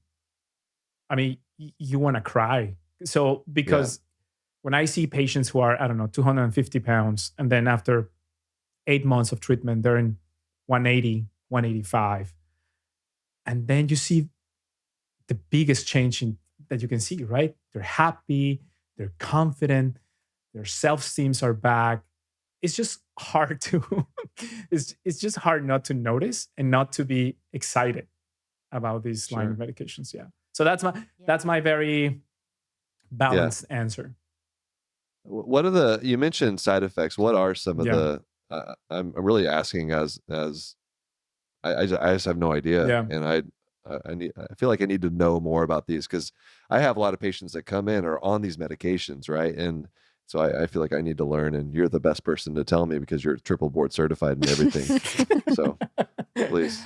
I mean, you want to cry. So Yeah. because when I see patients who are, I don't know, 250 pounds, and then after 8 months of treatment, they're in 180, 185. And then you see the biggest change that you can see, right? They're happy, they're confident, their self-esteems are back. It's just hard to it's just hard not to notice and not to be excited about these line of Sure. medications. Yeah. So that's Yeah. my very Yeah. balanced answer. What are the, you mentioned side effects. What are some of Yeah. the, I'm really asking as I just have no idea. Yeah. And I feel like I need to know more about these because I have a lot of patients that come in are on these medications, right? And so I feel like I need to learn, and you're the best person to tell me because you're triple board certified and everything. So please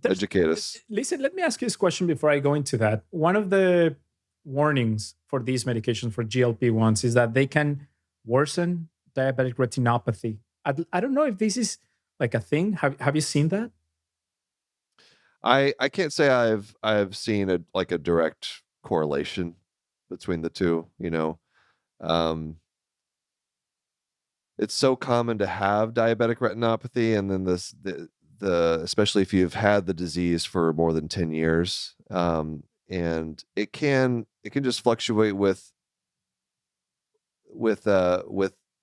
educate us. Listen, let me ask you this question before I go into that. One of the warnings for these medications for GLP-1s is that they can worsen diabetic retinopathy. I don't know if this is like a thing. Have you seen that? I can't say I've seen a direct correlation between the two, you know. Um, it's so common to have diabetic retinopathy, and then the especially if you've had the disease for more than 10 years, and it can just fluctuate with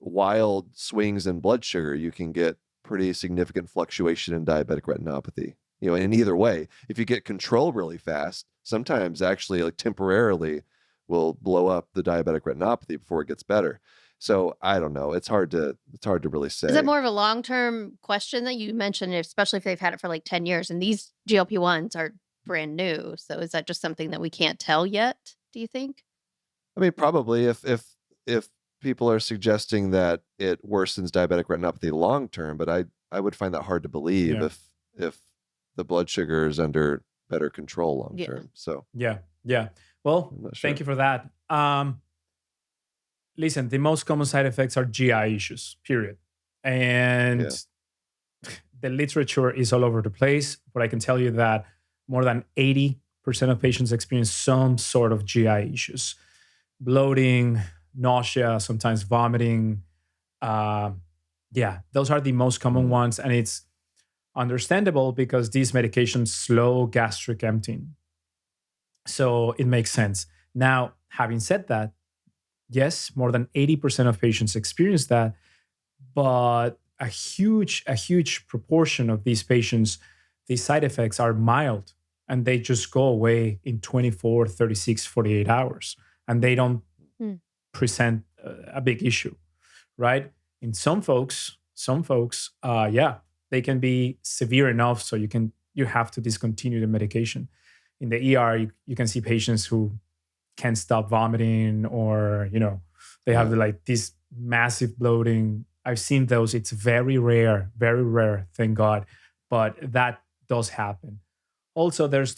wild swings in blood sugar. You can get pretty significant fluctuation in diabetic retinopathy. You know, and either way, if you get control really fast, sometimes actually like temporarily will blow up the diabetic retinopathy before it gets better. So I don't know. It's hard to really Is it say. more of a long-term question that you mentioned, especially if they've had it for like 10 years and these GLP-1s are brand new? So is that just something that we can't tell yet, do you think? I mean, probably if people are suggesting that it worsens diabetic retinopathy long term, but I would find that hard to believe Yeah. if the blood sugar is under better control long Yeah. term. So Yeah. Yeah. Well, I'm not thank sure. you for that. Listen, the most common side effects are GI issues, period. And Yeah. the literature is all over the place, but I can tell you that more than 80% of patients experience some sort of GI issues: bloating, nausea, sometimes vomiting. Yeah, those are the most common Mm, ones. And it's understandable because these medications slow gastric emptying. So it makes sense. Now, having said that, yes, more than 80% of patients experience that, but a huge proportion of these patients, these side effects are mild and they just go away in 24, 36, 48 hours, and they don't Hmm. present a big issue, right? In some folks, yeah, they can be severe enough so you have to discontinue the medication. In the ER, you can see patients who can't stop vomiting, or they have yeah. like this massive bloating. I've seen those. It's very rare, thank God, but that does happen. Also, there's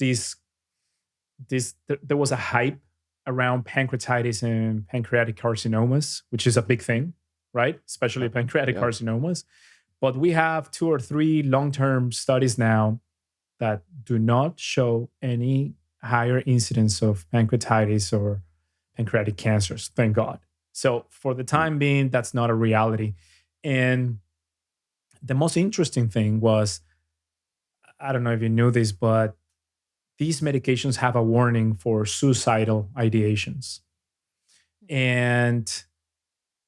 there was a hype around pancreatitis and pancreatic carcinomas, which is a big thing, right? Especially pancreatic Yeah. carcinomas. But we have 2 or 3 long-term studies now that do not show any higher incidence of pancreatitis or pancreatic cancers, thank God. So for the Mm, time being, that's not a reality. And the most interesting thing was, I don't know if you knew this, but these medications have a warning for suicidal ideations. And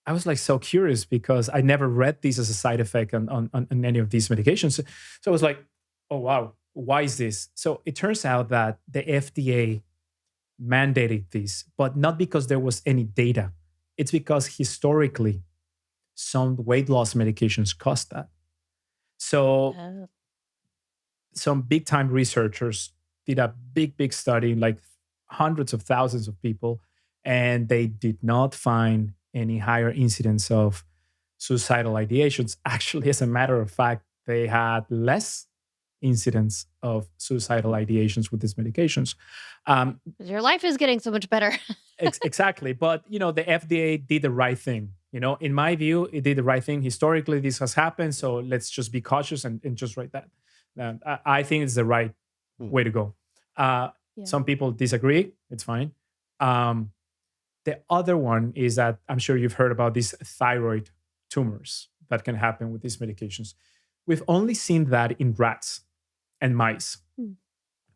I was like so curious because I never read this as a side effect on any of these medications. So I was like, oh, wow, why is this? So it turns out that the FDA mandated this, but not because there was any data. It's because historically, some weight loss medications cost that. So Oh. some big time researchers did a big study, like hundreds of thousands of people, and they did not find any higher incidence of suicidal ideations. Actually, as a matter of fact, they had less incidence of suicidal ideations with these medications. 'Cause your life is getting so much better. Exactly. But, the FDA did the right thing. In my view, it did the right thing. Historically, this has happened. So let's just be cautious and just write that. I think it's the right way to go. Yeah. Some people disagree. It's fine. The other one is that I'm sure you've heard about these thyroid tumors that can happen with these medications. We've only seen that in rats and mice. Hmm.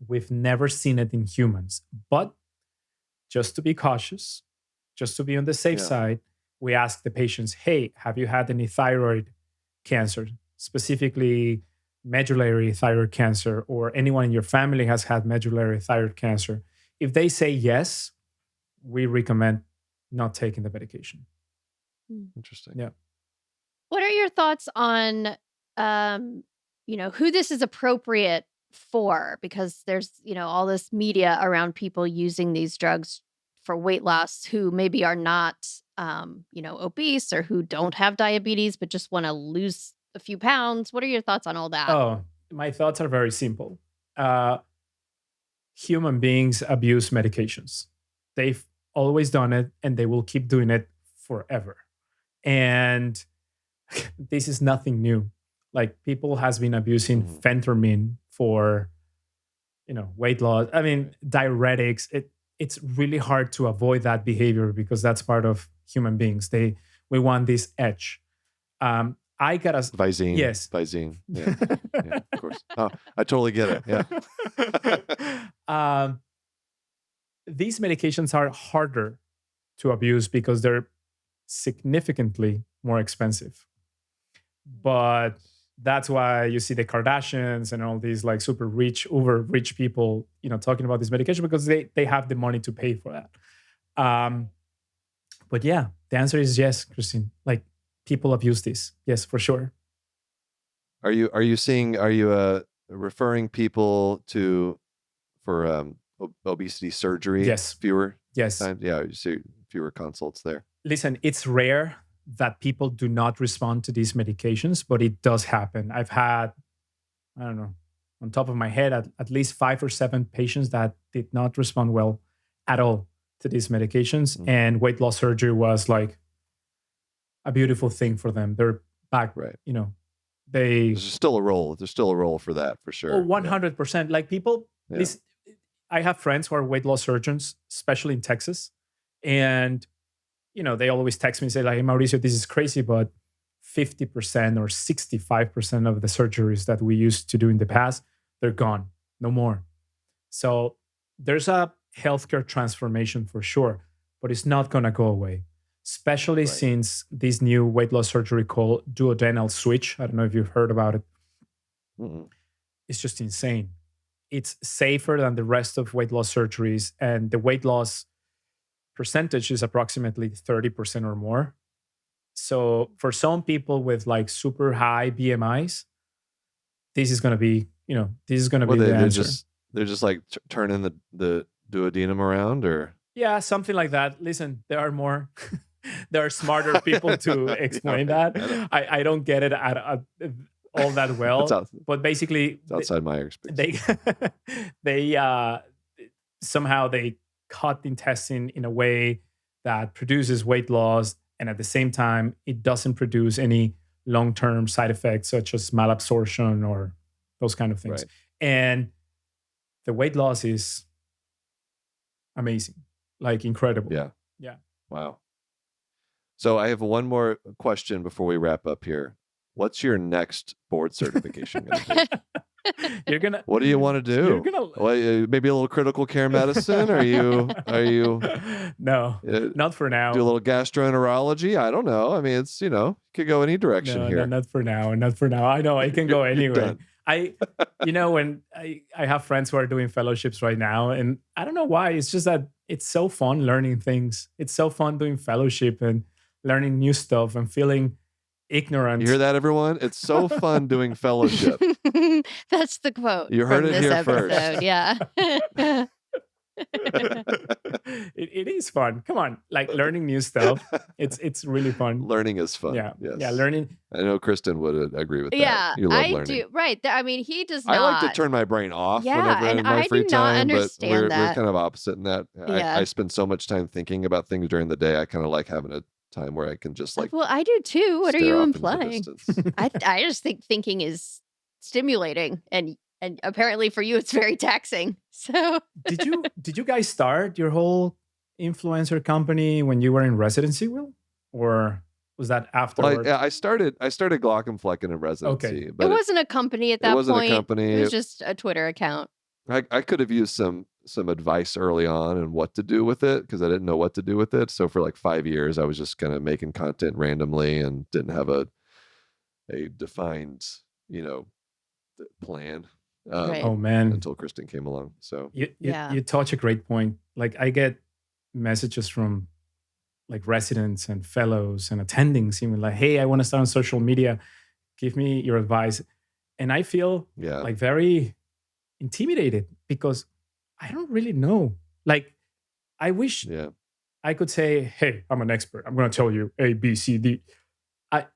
We've never seen it in humans. But just to be cautious, just to be on the safe side, we ask the patients, hey, have you had any thyroid cancer, specifically medullary thyroid cancer, or anyone in your family has had medullary thyroid cancer? If they say yes, we recommend not taking the medication. Interesting. Yeah. What are your thoughts on, who this is appropriate for? Because there's, all this media around people using these drugs for weight loss who maybe are not, obese or who don't have diabetes, but just want to lose a few pounds. What are your thoughts on all that? Oh, my thoughts are very simple. Human beings abuse medications. They've always done it and they will keep doing it forever. And this is nothing new. Like people has been abusing phentermine for, weight loss. I mean, diuretics. It's really hard to avoid that behavior because that's part of human beings. We want this edge. I got a Visine. Yes. Visine. Yeah. Yeah, of course. Oh, I totally get it. Yeah. These medications are harder to abuse because they're significantly more expensive. But that's why you see the Kardashians and all these like super rich, uber rich people, talking about this medication because they have the money to pay for that. But yeah, the answer is yes, Christine. Like people abuse this. Yes, for sure. Are you referring people for obesity surgery? Yes. Fewer Yes. times? Yeah, you see fewer consults there. Listen, it's rare that people do not respond to these medications, but it does happen. I've had, I don't know, on top of my head, at least 5 or 7 patients that did not respond well at all to these medications. And weight loss surgery was like a beautiful thing for them. They're back, right? There's still a role. There's still a role for that for sure. Oh, 100%. Like people, I have friends who are weight loss surgeons, especially in Texas. And they always text me and say, like, hey, Mauricio, this is crazy, but 50% or 65% of the surgeries that we used to do in the past, they're gone. No more. So there's a healthcare transformation for sure, but it's not going to go away, especially since this new weight loss surgery called duodenal switch. I don't know if you've heard about it. It's just insane. It's safer than the rest of weight loss surgeries, and the weight loss percentage is approximately 30% or more. So for some people with like super high BMIs, this is going to be, the answer. They're just like turning the duodenum around, or? Yeah, something like that. Listen, there are smarter people to explain that. I don't get it all that well, but basically it's outside my experience. They somehow they cut the intestine in a way that produces weight loss, and at the same time it doesn't produce any long-term side effects such as malabsorption or those kind of things. And the weight loss is amazing, like incredible. Yeah. Wow. So I have one more question before we wrap up here. What's your next board certification going to be? You're gonna. What do you want to You're do? gonna. Well, maybe a little critical care medicine? Are you No, do not for a now. little gastroenterology? I don't know. I mean, it's could go any direction No, here. not for now. Not for now. I know I can go You're anyway. done. When I have friends who are doing fellowships right now, and I don't know why. It's just that it's so fun learning things. It's so fun doing fellowship and learning new stuff and feeling ignorant. You hear that, everyone? It's so fun doing fellowship. That's the quote. You heard from it this here episode. first. Yeah. It is fun. Come on, like learning new stuff. It's really fun. Learning is fun. Yeah, Yes. yeah. Learning. I know Kristen would agree with that. Yeah, You love I learning. do. Right. I mean, he does not. I like to turn my brain off Yeah, whenever and in my I free do not time, but understand we're that. kind of opposite in that. Yeah. I spend so much time thinking about things during the day. I kind of like having a time where I can just like Well, I do too. What are stare you off into the implying? distance. I just think thinking is stimulating, and apparently for you, it's very taxing. So Did you guys start your whole influencer company when you were in residency, Will, or was that Well, afterward? I started Glockenflecken in residency, Okay. but it wasn't a company at it that wasn't a point. company. It was just a Twitter account. I could have used some advice early on and what to do with it because I didn't know what to do with it. So for like 5 years, I was just kind of making content randomly and didn't have a defined, plan Right. Oh man, until Kristen came along. So Yeah. you touch a great point. Like I get messages from like residents and fellows and attendings, even like, "Hey, I want to start on social media. Give me your advice." And I feel yeah, like very intimidated because I don't really know. Like I wish yeah. I could say, "Hey, I'm an expert. I'm going to tell you A, B, C, D."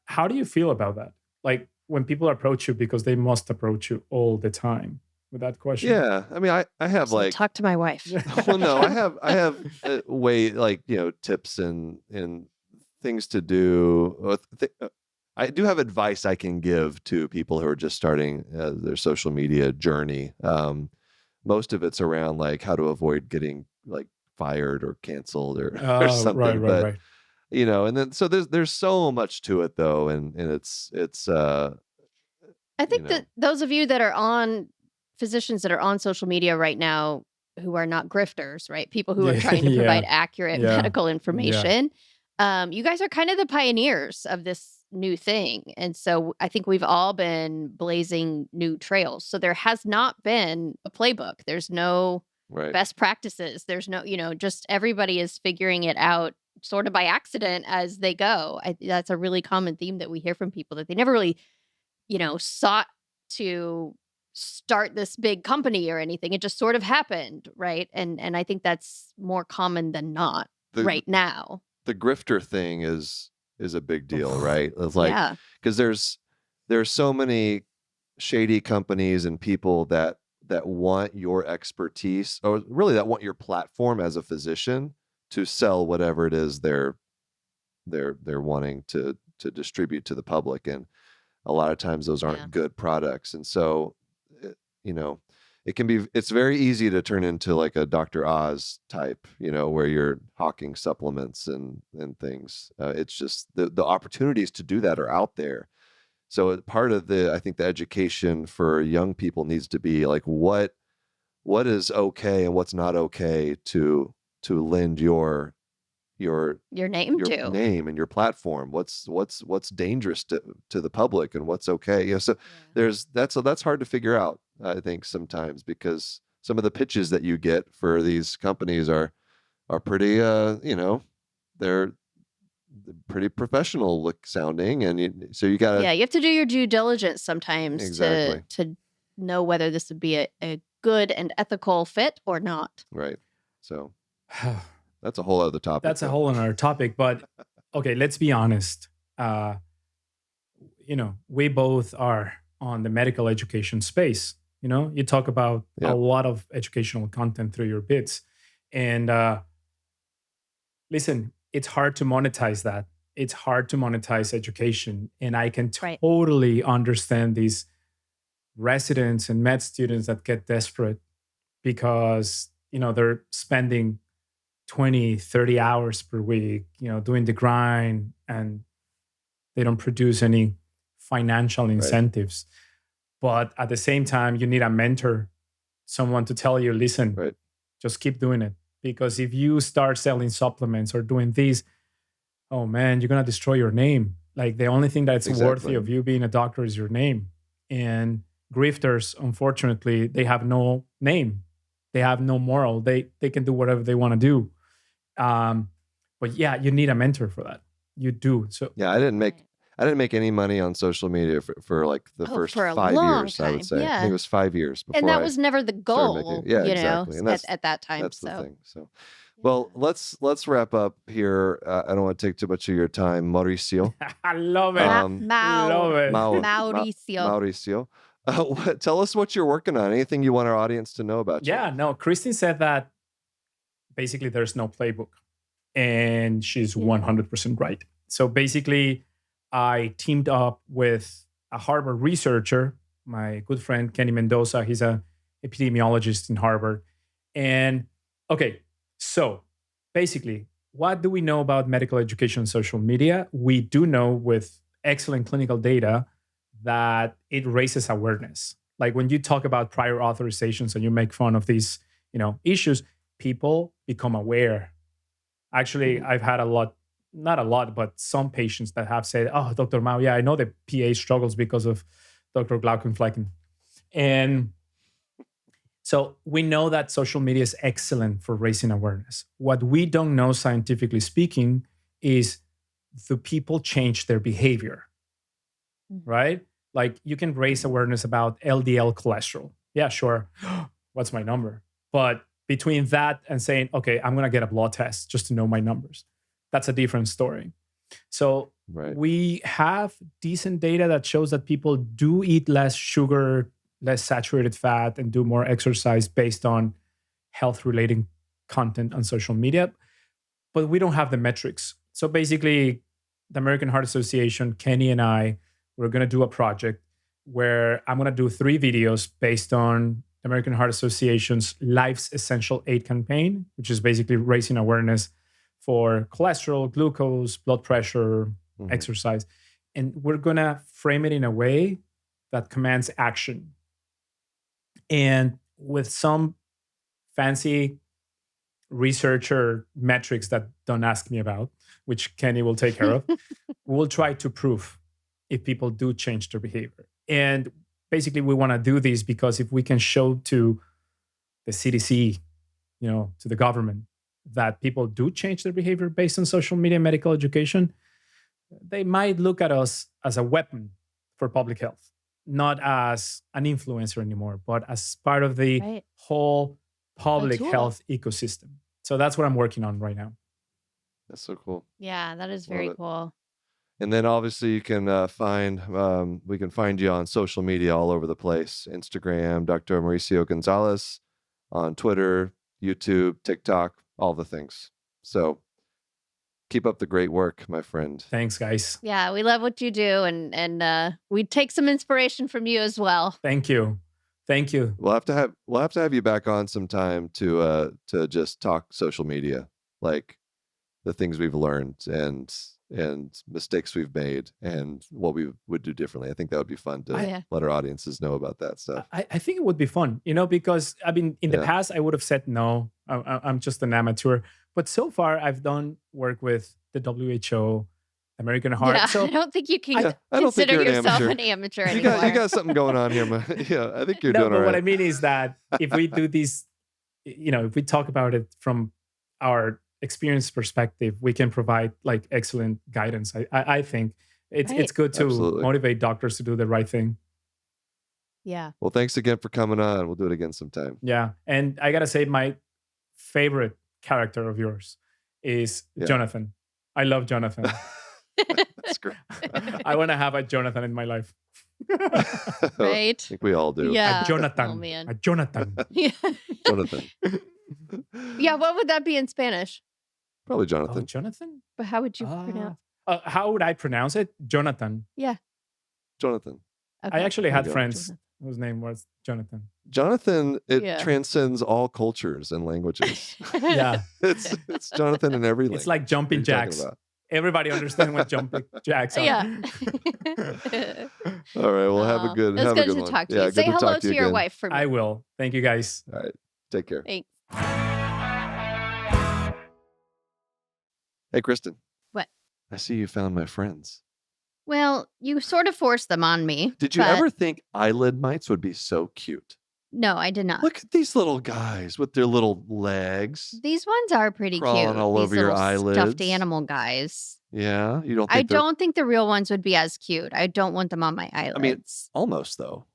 How do you feel about that? Like when people approach you because they must approach you all the time with that question. Yeah, I mean, I have So like, talk to my wife. well, no, I have way like tips and things to do. I do have advice I can give to people who are just starting their social media journey. Most of it's around like how to avoid getting like fired or canceled or something. Right, But right. and then so there's so much to it though, and it's I think that those of you that are physicians that are on social media right now who are not grifters, right? People who are trying to provide accurate medical information. You guys are kind of the pioneers of this new thing. And so I think we've all been blazing new trails. So there has not been a playbook. There's no right. best practices. There's no, just everybody is figuring it out sort of by accident as they go. That's a really common theme that we hear from people, that they never really sought to start this big company or anything. It just sort of happened, right? And I think that's more common than not right now. The grifter thing is a big deal, right? It's like because there's so many shady companies and people that want your expertise, or really that want your platform as a physician to sell whatever it is they're wanting to distribute to the public. And a lot of times those aren't good products. And so, it's very easy to turn into like a Dr. Oz type, where you're hawking supplements and things. It's just the opportunities to do that are out there. So part of I think the education for young people needs to be like, what is okay and what's not okay to lend your name to name and your platform. What's dangerous to the public and what's okay. So that's hard to figure out, I think, sometimes, because some of the pitches that you get for these companies are pretty they're pretty professional look sounding, and so you gotta you have to do your due diligence sometimes to know whether this would be a good and ethical fit or not. Right. So that's a whole other topic. That's a whole other topic. But okay, let's be honest. We both are on the medical education space. You talk about a lot of educational content through your bits. And listen, it's hard to monetize that. It's hard to monetize education. And I can totally understand these residents and med students that get desperate because, they're spending 20, 30 hours per week, doing the grind, and they don't produce any financial incentives. But at the same time, you need a mentor, someone to tell you, listen, Right. just keep doing it. Because if you start selling supplements or doing these, oh man, you're going to destroy your name. Like the only thing that's worthy Exactly. of you being a doctor is your name. And grifters, unfortunately, they have no name. They have no moral. They can do whatever they want to do. But yeah, you need a mentor for that. You do. So Yeah, I didn't make any money on social media for like the first for a 5 long years, I would time. say. I Yeah. think it was 5 years before And that I was never the started making goal, Yeah, you know, exactly. And at that time. that's the So, thing. So, well, let's wrap up here. I don't want to take too much of your time, Mauricio. I love it. Mau, Love it. Mauricio. Mauricio. Tell us what you're working on. Anything you want our audience to know about you? Yeah, no, Christine said that basically there's no playbook. And she's 100% right. So basically, I teamed up with a Harvard researcher, my good friend Kenny Mendoza. He's an epidemiologist in Harvard. And okay, so basically, what do we know about medical education and social media? We do know with excellent clinical data that it raises awareness. Like when you talk about prior authorizations and you make fun of these, issues, people become aware. Actually, I've had not a lot, but some patients that have said, oh, Dr. Mao, yeah, I know the PA struggles because of Dr. Glaucon-Flecken. And so we know that social media is excellent for raising awareness. What we don't know, scientifically speaking, is do people change their behavior, right? Like you can raise awareness about LDL cholesterol. Yeah, sure. What's my number? But between that and saying, okay, I'm going to get a blood test just to know my numbers, that's a different story. So we have decent data that shows that people do eat less sugar, less saturated fat, and do more exercise based on health-related content on social media. But we don't have the metrics. So basically, the American Heart Association, Kenny and I, we're going to do a project where I'm going to do 3 videos based on the American Heart Association's Life's Essential 8 campaign, which is basically raising awareness for cholesterol, glucose, blood pressure, exercise. And we're going to frame it in a way that commands action. And with some fancy researcher metrics that don't ask me about, which Kenny will take care of, we'll try to prove if people do change their behavior. And basically, we want to do this because if we can show to the CDC, to the government, that people do change their behavior based on social media and medical education, they might look at us as a weapon for public health, not as an influencer anymore, but as part of the whole public health ecosystem. So that's what I'm working on right now. That's so cool. Yeah, that is very cool. And then obviously you can we can find you on social media all over the place. Instagram, Dr. Mauricio Gonzalez, on Twitter, YouTube, TikTok, all the things. So keep up the great work, my friend. Thanks, guys. Yeah, we love what you do, and we take some inspiration from you as well. Thank you. We'll have to have you back on sometime to just talk social media, like the things we've learned and mistakes we've made and what we would do differently. I think that would be fun to let our audiences know about that stuff. I think it would be fun, because I mean, in the past, I would have said no. I'm just an amateur. But so far, I've done work with the WHO, American Heart. Yeah, So I don't think you can I don't think consider you're an yourself amateur. an amateur anymore. You got something going on here, man. Yeah, I think you're no, doing but all right. what I mean is that if we do these, if we talk about it from our experience perspective, we can provide like excellent guidance. I think it's good to motivate doctors to do the right thing. Yeah. Well, thanks again for coming on. We'll do it again sometime. Yeah. And I got to say, my favorite character of yours is Jonathan. I love Jonathan. That's great. I want to have a Jonathan in my life. Right? I think we all do. Yeah. A Jonathan. Oh, man. A Jonathan. Yeah. Jonathan. Yeah, what would that be in Spanish? Probably Jonathan. Oh, Jonathan? But how would you pronounce? How would I pronounce it? Jonathan. Yeah. Jonathan. Okay. I actually had friends Jonathan. whose name was Jonathan. Jonathan, it transcends all cultures and languages. Yeah. It's Jonathan in every language. It's like jumping What are you jacks. talking everybody understands what jumping jacks are. Yeah. All right. Well, have a Aw. good It was good to one. talk to Yeah, you. good Say to hello talk to you your again. wife for me. I will. Thank you, guys. All right. Take care. Thanks. Hey, Kristen. What? I see you found my friends. Well, you sort of forced them on me. Did you but ever think eyelid mites would be so cute? No, I did not. Look at these little guys with their little legs. These ones are pretty Crawling cute. all These over your little eyelids. stuffed animal guys. Yeah, you don't I think they're don't think the real ones would be as cute. I don't want them on my eyelids. almost though.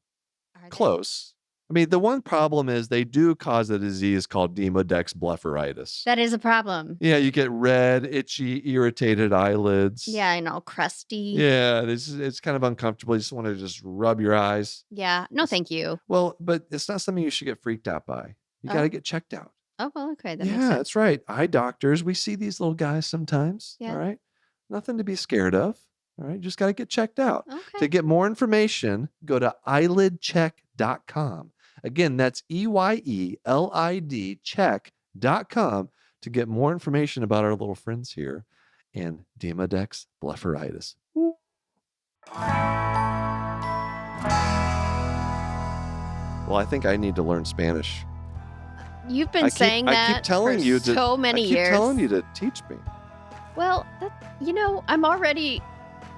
Are they? Close. I mean, the one problem is they do cause a disease called Demodex blepharitis. That is a problem. Yeah, you get red, itchy, irritated eyelids. Yeah, I know. Crusty. Yeah, it's kind of uncomfortable. You just want to just rub your eyes. Yeah. No, thank you. Well, but it's not something you should get freaked out by. You got to get checked out. Oh, well, okay. That makes Yeah, sense. that's right. Eye doctors, we see these little guys sometimes. Yeah. All right. Nothing to be scared of. All right. Just got to get checked out. Okay. To get more information, go to eyelidcheck.com. Again, that's EYELID check.com to get more information about our little friends here and Demodex blepharitis. Well, I think I need to learn Spanish. You've been saying that I keep telling for you to, so many I keep years. telling you to teach me. Well, I'm already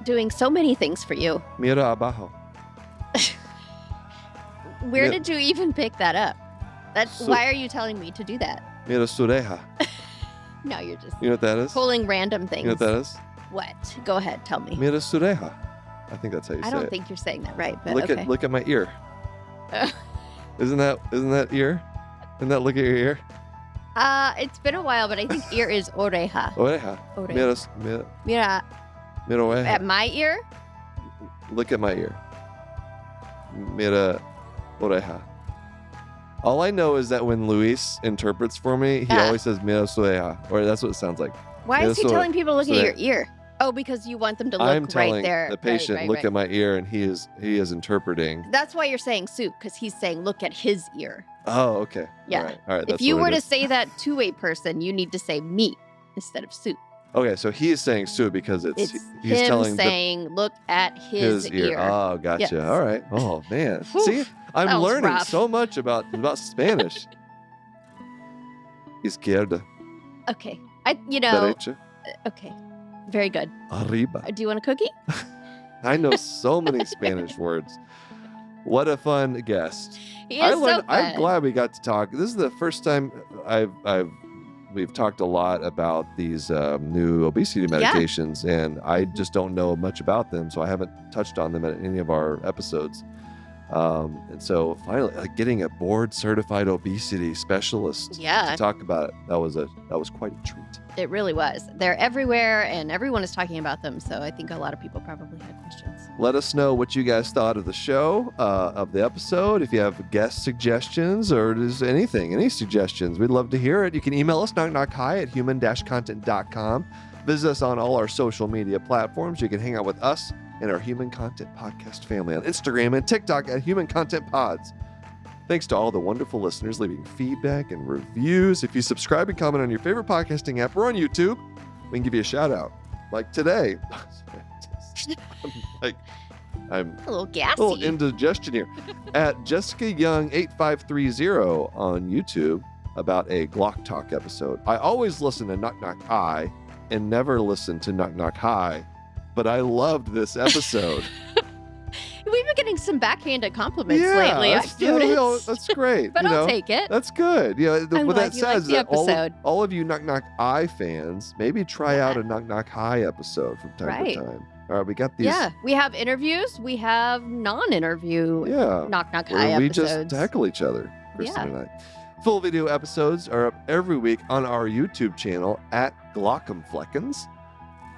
doing so many things for you. Mira abajo. Where Yeah. did you even pick that up? So- Why are you telling me to do that? Mira su oreja. No, you're just You know what that is? pulling random things. You know what that is? What? Go ahead, tell me. Mira su oreja. I think that's how you say I don't it. think you're saying that right, but Look okay. at my ear. Isn't that ear? Isn't that look at your ear? It's been a while, but I think ear is oreja. Oreja. Oreja. Mira Mira, oreja. at my ear? Look at my ear. Mira oreja. All I know is that when Luis interprets for me, he always says mira su oreja, or that's what it sounds like. Why is he Mira su- telling people to look so at that- your ear? Oh, because you want them to look I'm right telling there. the patient, Right, look right. at my ear, and he is interpreting. That's why you're saying soup, because he's saying look at his ear. Oh, okay. Yeah. All right. If That's you what were it to is. say that to a person, you need to say meat instead of soup. Okay, so he is saying Sue because It's he's him telling saying look at his ear. Oh, gotcha. Yes. All right. Oh man. Whew, See, I'm that was learning rough. so much about Spanish. Izquierda, Okay. derecha, Okay. Very good. arriba. Do you want a cookie? I know so many Spanish words. What a fun guest. He is so I'm fun. glad we got to talk. This is the first time we've talked a lot about these new obesity Yeah. medications, and I just don't know much about them, so I haven't touched on them in any of our episodes. And so finally, getting a board certified obesity specialist Yeah. to talk about it, that was quite a treat. It really was. They're everywhere, and everyone is talking about them. So I think a lot of people probably had questions. Let us know what you guys thought of the show, of the episode. If you have guest suggestions or just any suggestions, we'd love to hear it. You can email us, knockknockhigh@human-content.com. Visit us on all our social media platforms. You can hang out with us and our Human Content Podcast family on Instagram and TikTok at Human Content Pods. Thanks to all the wonderful listeners leaving feedback and reviews. If you subscribe and comment on your favorite podcasting app or on YouTube, we can give you a shout out. Like today. I'm A little gassy. a little indigestion here. At Jessica Young 8530 on YouTube about a Glock Talk episode. I always listen to Knock Knock High and never listen to Knock Knock High, but I loved this episode. We've been getting some backhanded compliments yeah, lately. that's, I've noticed. that's great. But you know, I'll take it. That's good. Yeah, I'm what glad that you liked says the that episode. all of you Knock Knock I fans, maybe try out a Knock Knock High episode from time Right. to time. All right, we got these. Yeah, we have interviews. We have non-interview Yeah. Knock Knock Where High we episodes. just tackle each other, Kristen and I. Full video episodes are up every week on our YouTube channel at Glockenfleckens.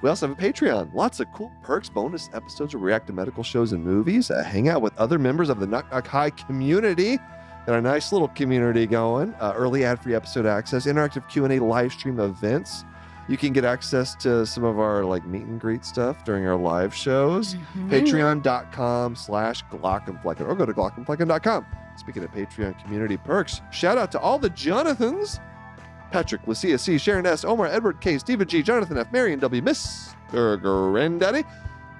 We also have a Patreon. Lots of cool perks, bonus episodes where we react to medical shows and movies, hang out with other members of the Knock Knock High community. Got a nice little community going. Early ad-free episode access, interactive Q&A live stream events. You can get access to some of our meet and greet stuff during our live shows. Mhm. Patreon.com/Glockenflecken or go to Glockenflecken.com. Speaking of Patreon community perks, shout out to all the Jonathans Patrick, Lucia C, Sharon S, Omar, Edward K, Stephen G, Jonathan F, Marion W, Mr. Granddaddy,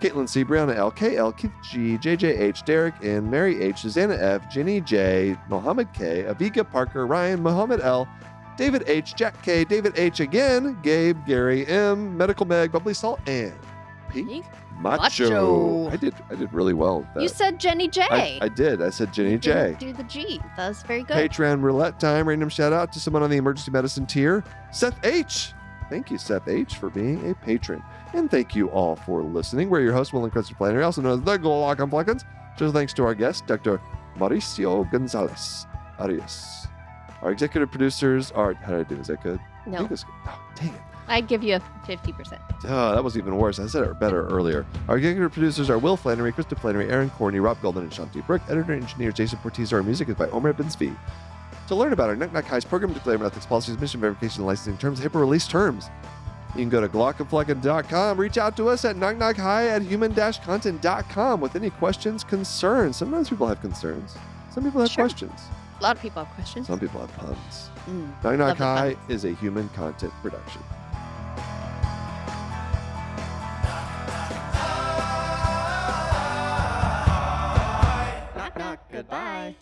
Caitlin C, Brianna L, KL, Keith G, JJH, Derek N, Mary H, Susanna F, Jenny J, Mohammed K, Aviga Parker, Ryan, Mohammed L, David H, Jack K, David H again, Gabe, Gary M, Medical Meg, Bubbly Salt, and Pink Macho. I did really well with that. You said Jenny J. I did. I said Jenny J. Do the G. That was very good. Patreon roulette time. Random shout out to someone on the emergency medicine tier. Seth H. Thank you, Seth H, for being a patron. And thank you all for listening. We're your host, Will and Christopher Flannery, also known as the Glock on Flankins. Special thanks to our guest, Dr. Mauricio Gonzalez-Arias. Our executive producers are... How did I do? Is that good? No. I think that's good. Oh, dang it. I'd give you a 50%. Oh, that was even worse. I said it better earlier. Our executive producers are Will Flannery, Krista Flannery, Aaron Corney, Rob Goldman, and Shanti Brick. Editor and engineer Jason Portiz. Our music is by Omer Bensvi. To learn about our Knock Knock High's program declaration, ethics, policies, mission verification, and licensing terms, HIPAA release terms, you can go to glockandflecken.com. Reach out to us at knockknockhigh@human-content.com with any questions, concerns. Sometimes people have concerns. Some people have questions. A lot of people have questions. Some people have puns. Knock Knock High is a human content production. Knock, knock, goodbye.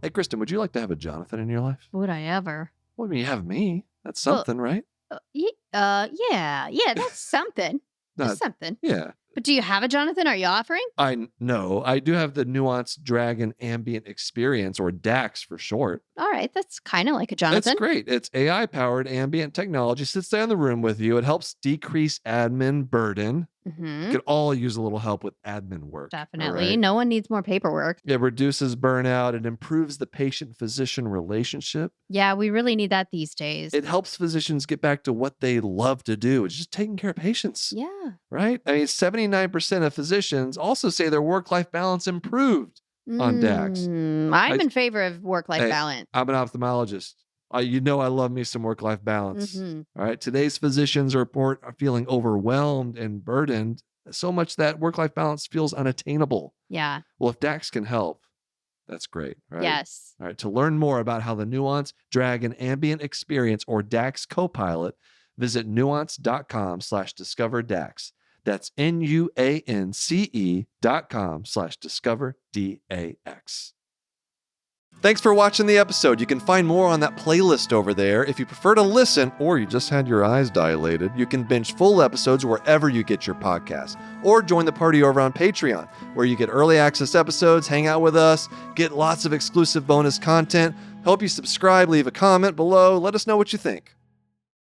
Hey, Kristen, would you like to have a Jonathan in your life? Would I ever? Well, I mean, you have me. That's something, right? Yeah, that's something. That's something. Yeah. But do you have a Jonathan? Are you offering? I know. I do have the Nuanced Dragon Ambient Experience, or DAX for short. All right. That's kind of like a Jonathan. That's great. It's AI-powered ambient technology. Sits there in the room with you. It helps decrease admin burden. Mm-hmm. Could all use a little help with admin work. Definitely. Right? No one needs more paperwork. It reduces burnout. It improves the patient-physician relationship. Yeah, we really need that these days. It helps physicians get back to what they love to do. It's just taking care of patients. Yeah. Right? I mean, 79% of physicians also say their work-life balance improved on DAX. I'm in favor of work-life balance. I'm an ophthalmologist. You know I love me some work-life balance. Mm-hmm. All right. Today's physicians report are feeling overwhelmed and burdened so much that work-life balance feels unattainable. Yeah. Well, if DAX can help, that's great. Right? Yes. All right. To learn more about how the Nuanced Dragon Ambient Experience, or DAX Copilot, visit nuance.com/discover DAX. That's nuance.com/discover DAX. Thanks for watching the episode. You can find more on that playlist over there. If you prefer to listen, or you just had your eyes dilated, you can binge full episodes wherever you get your podcasts, or join the party over on Patreon, where you get early access episodes, hang out with us, get lots of exclusive bonus content. Hope you subscribe, leave a comment below. Let us know what you think.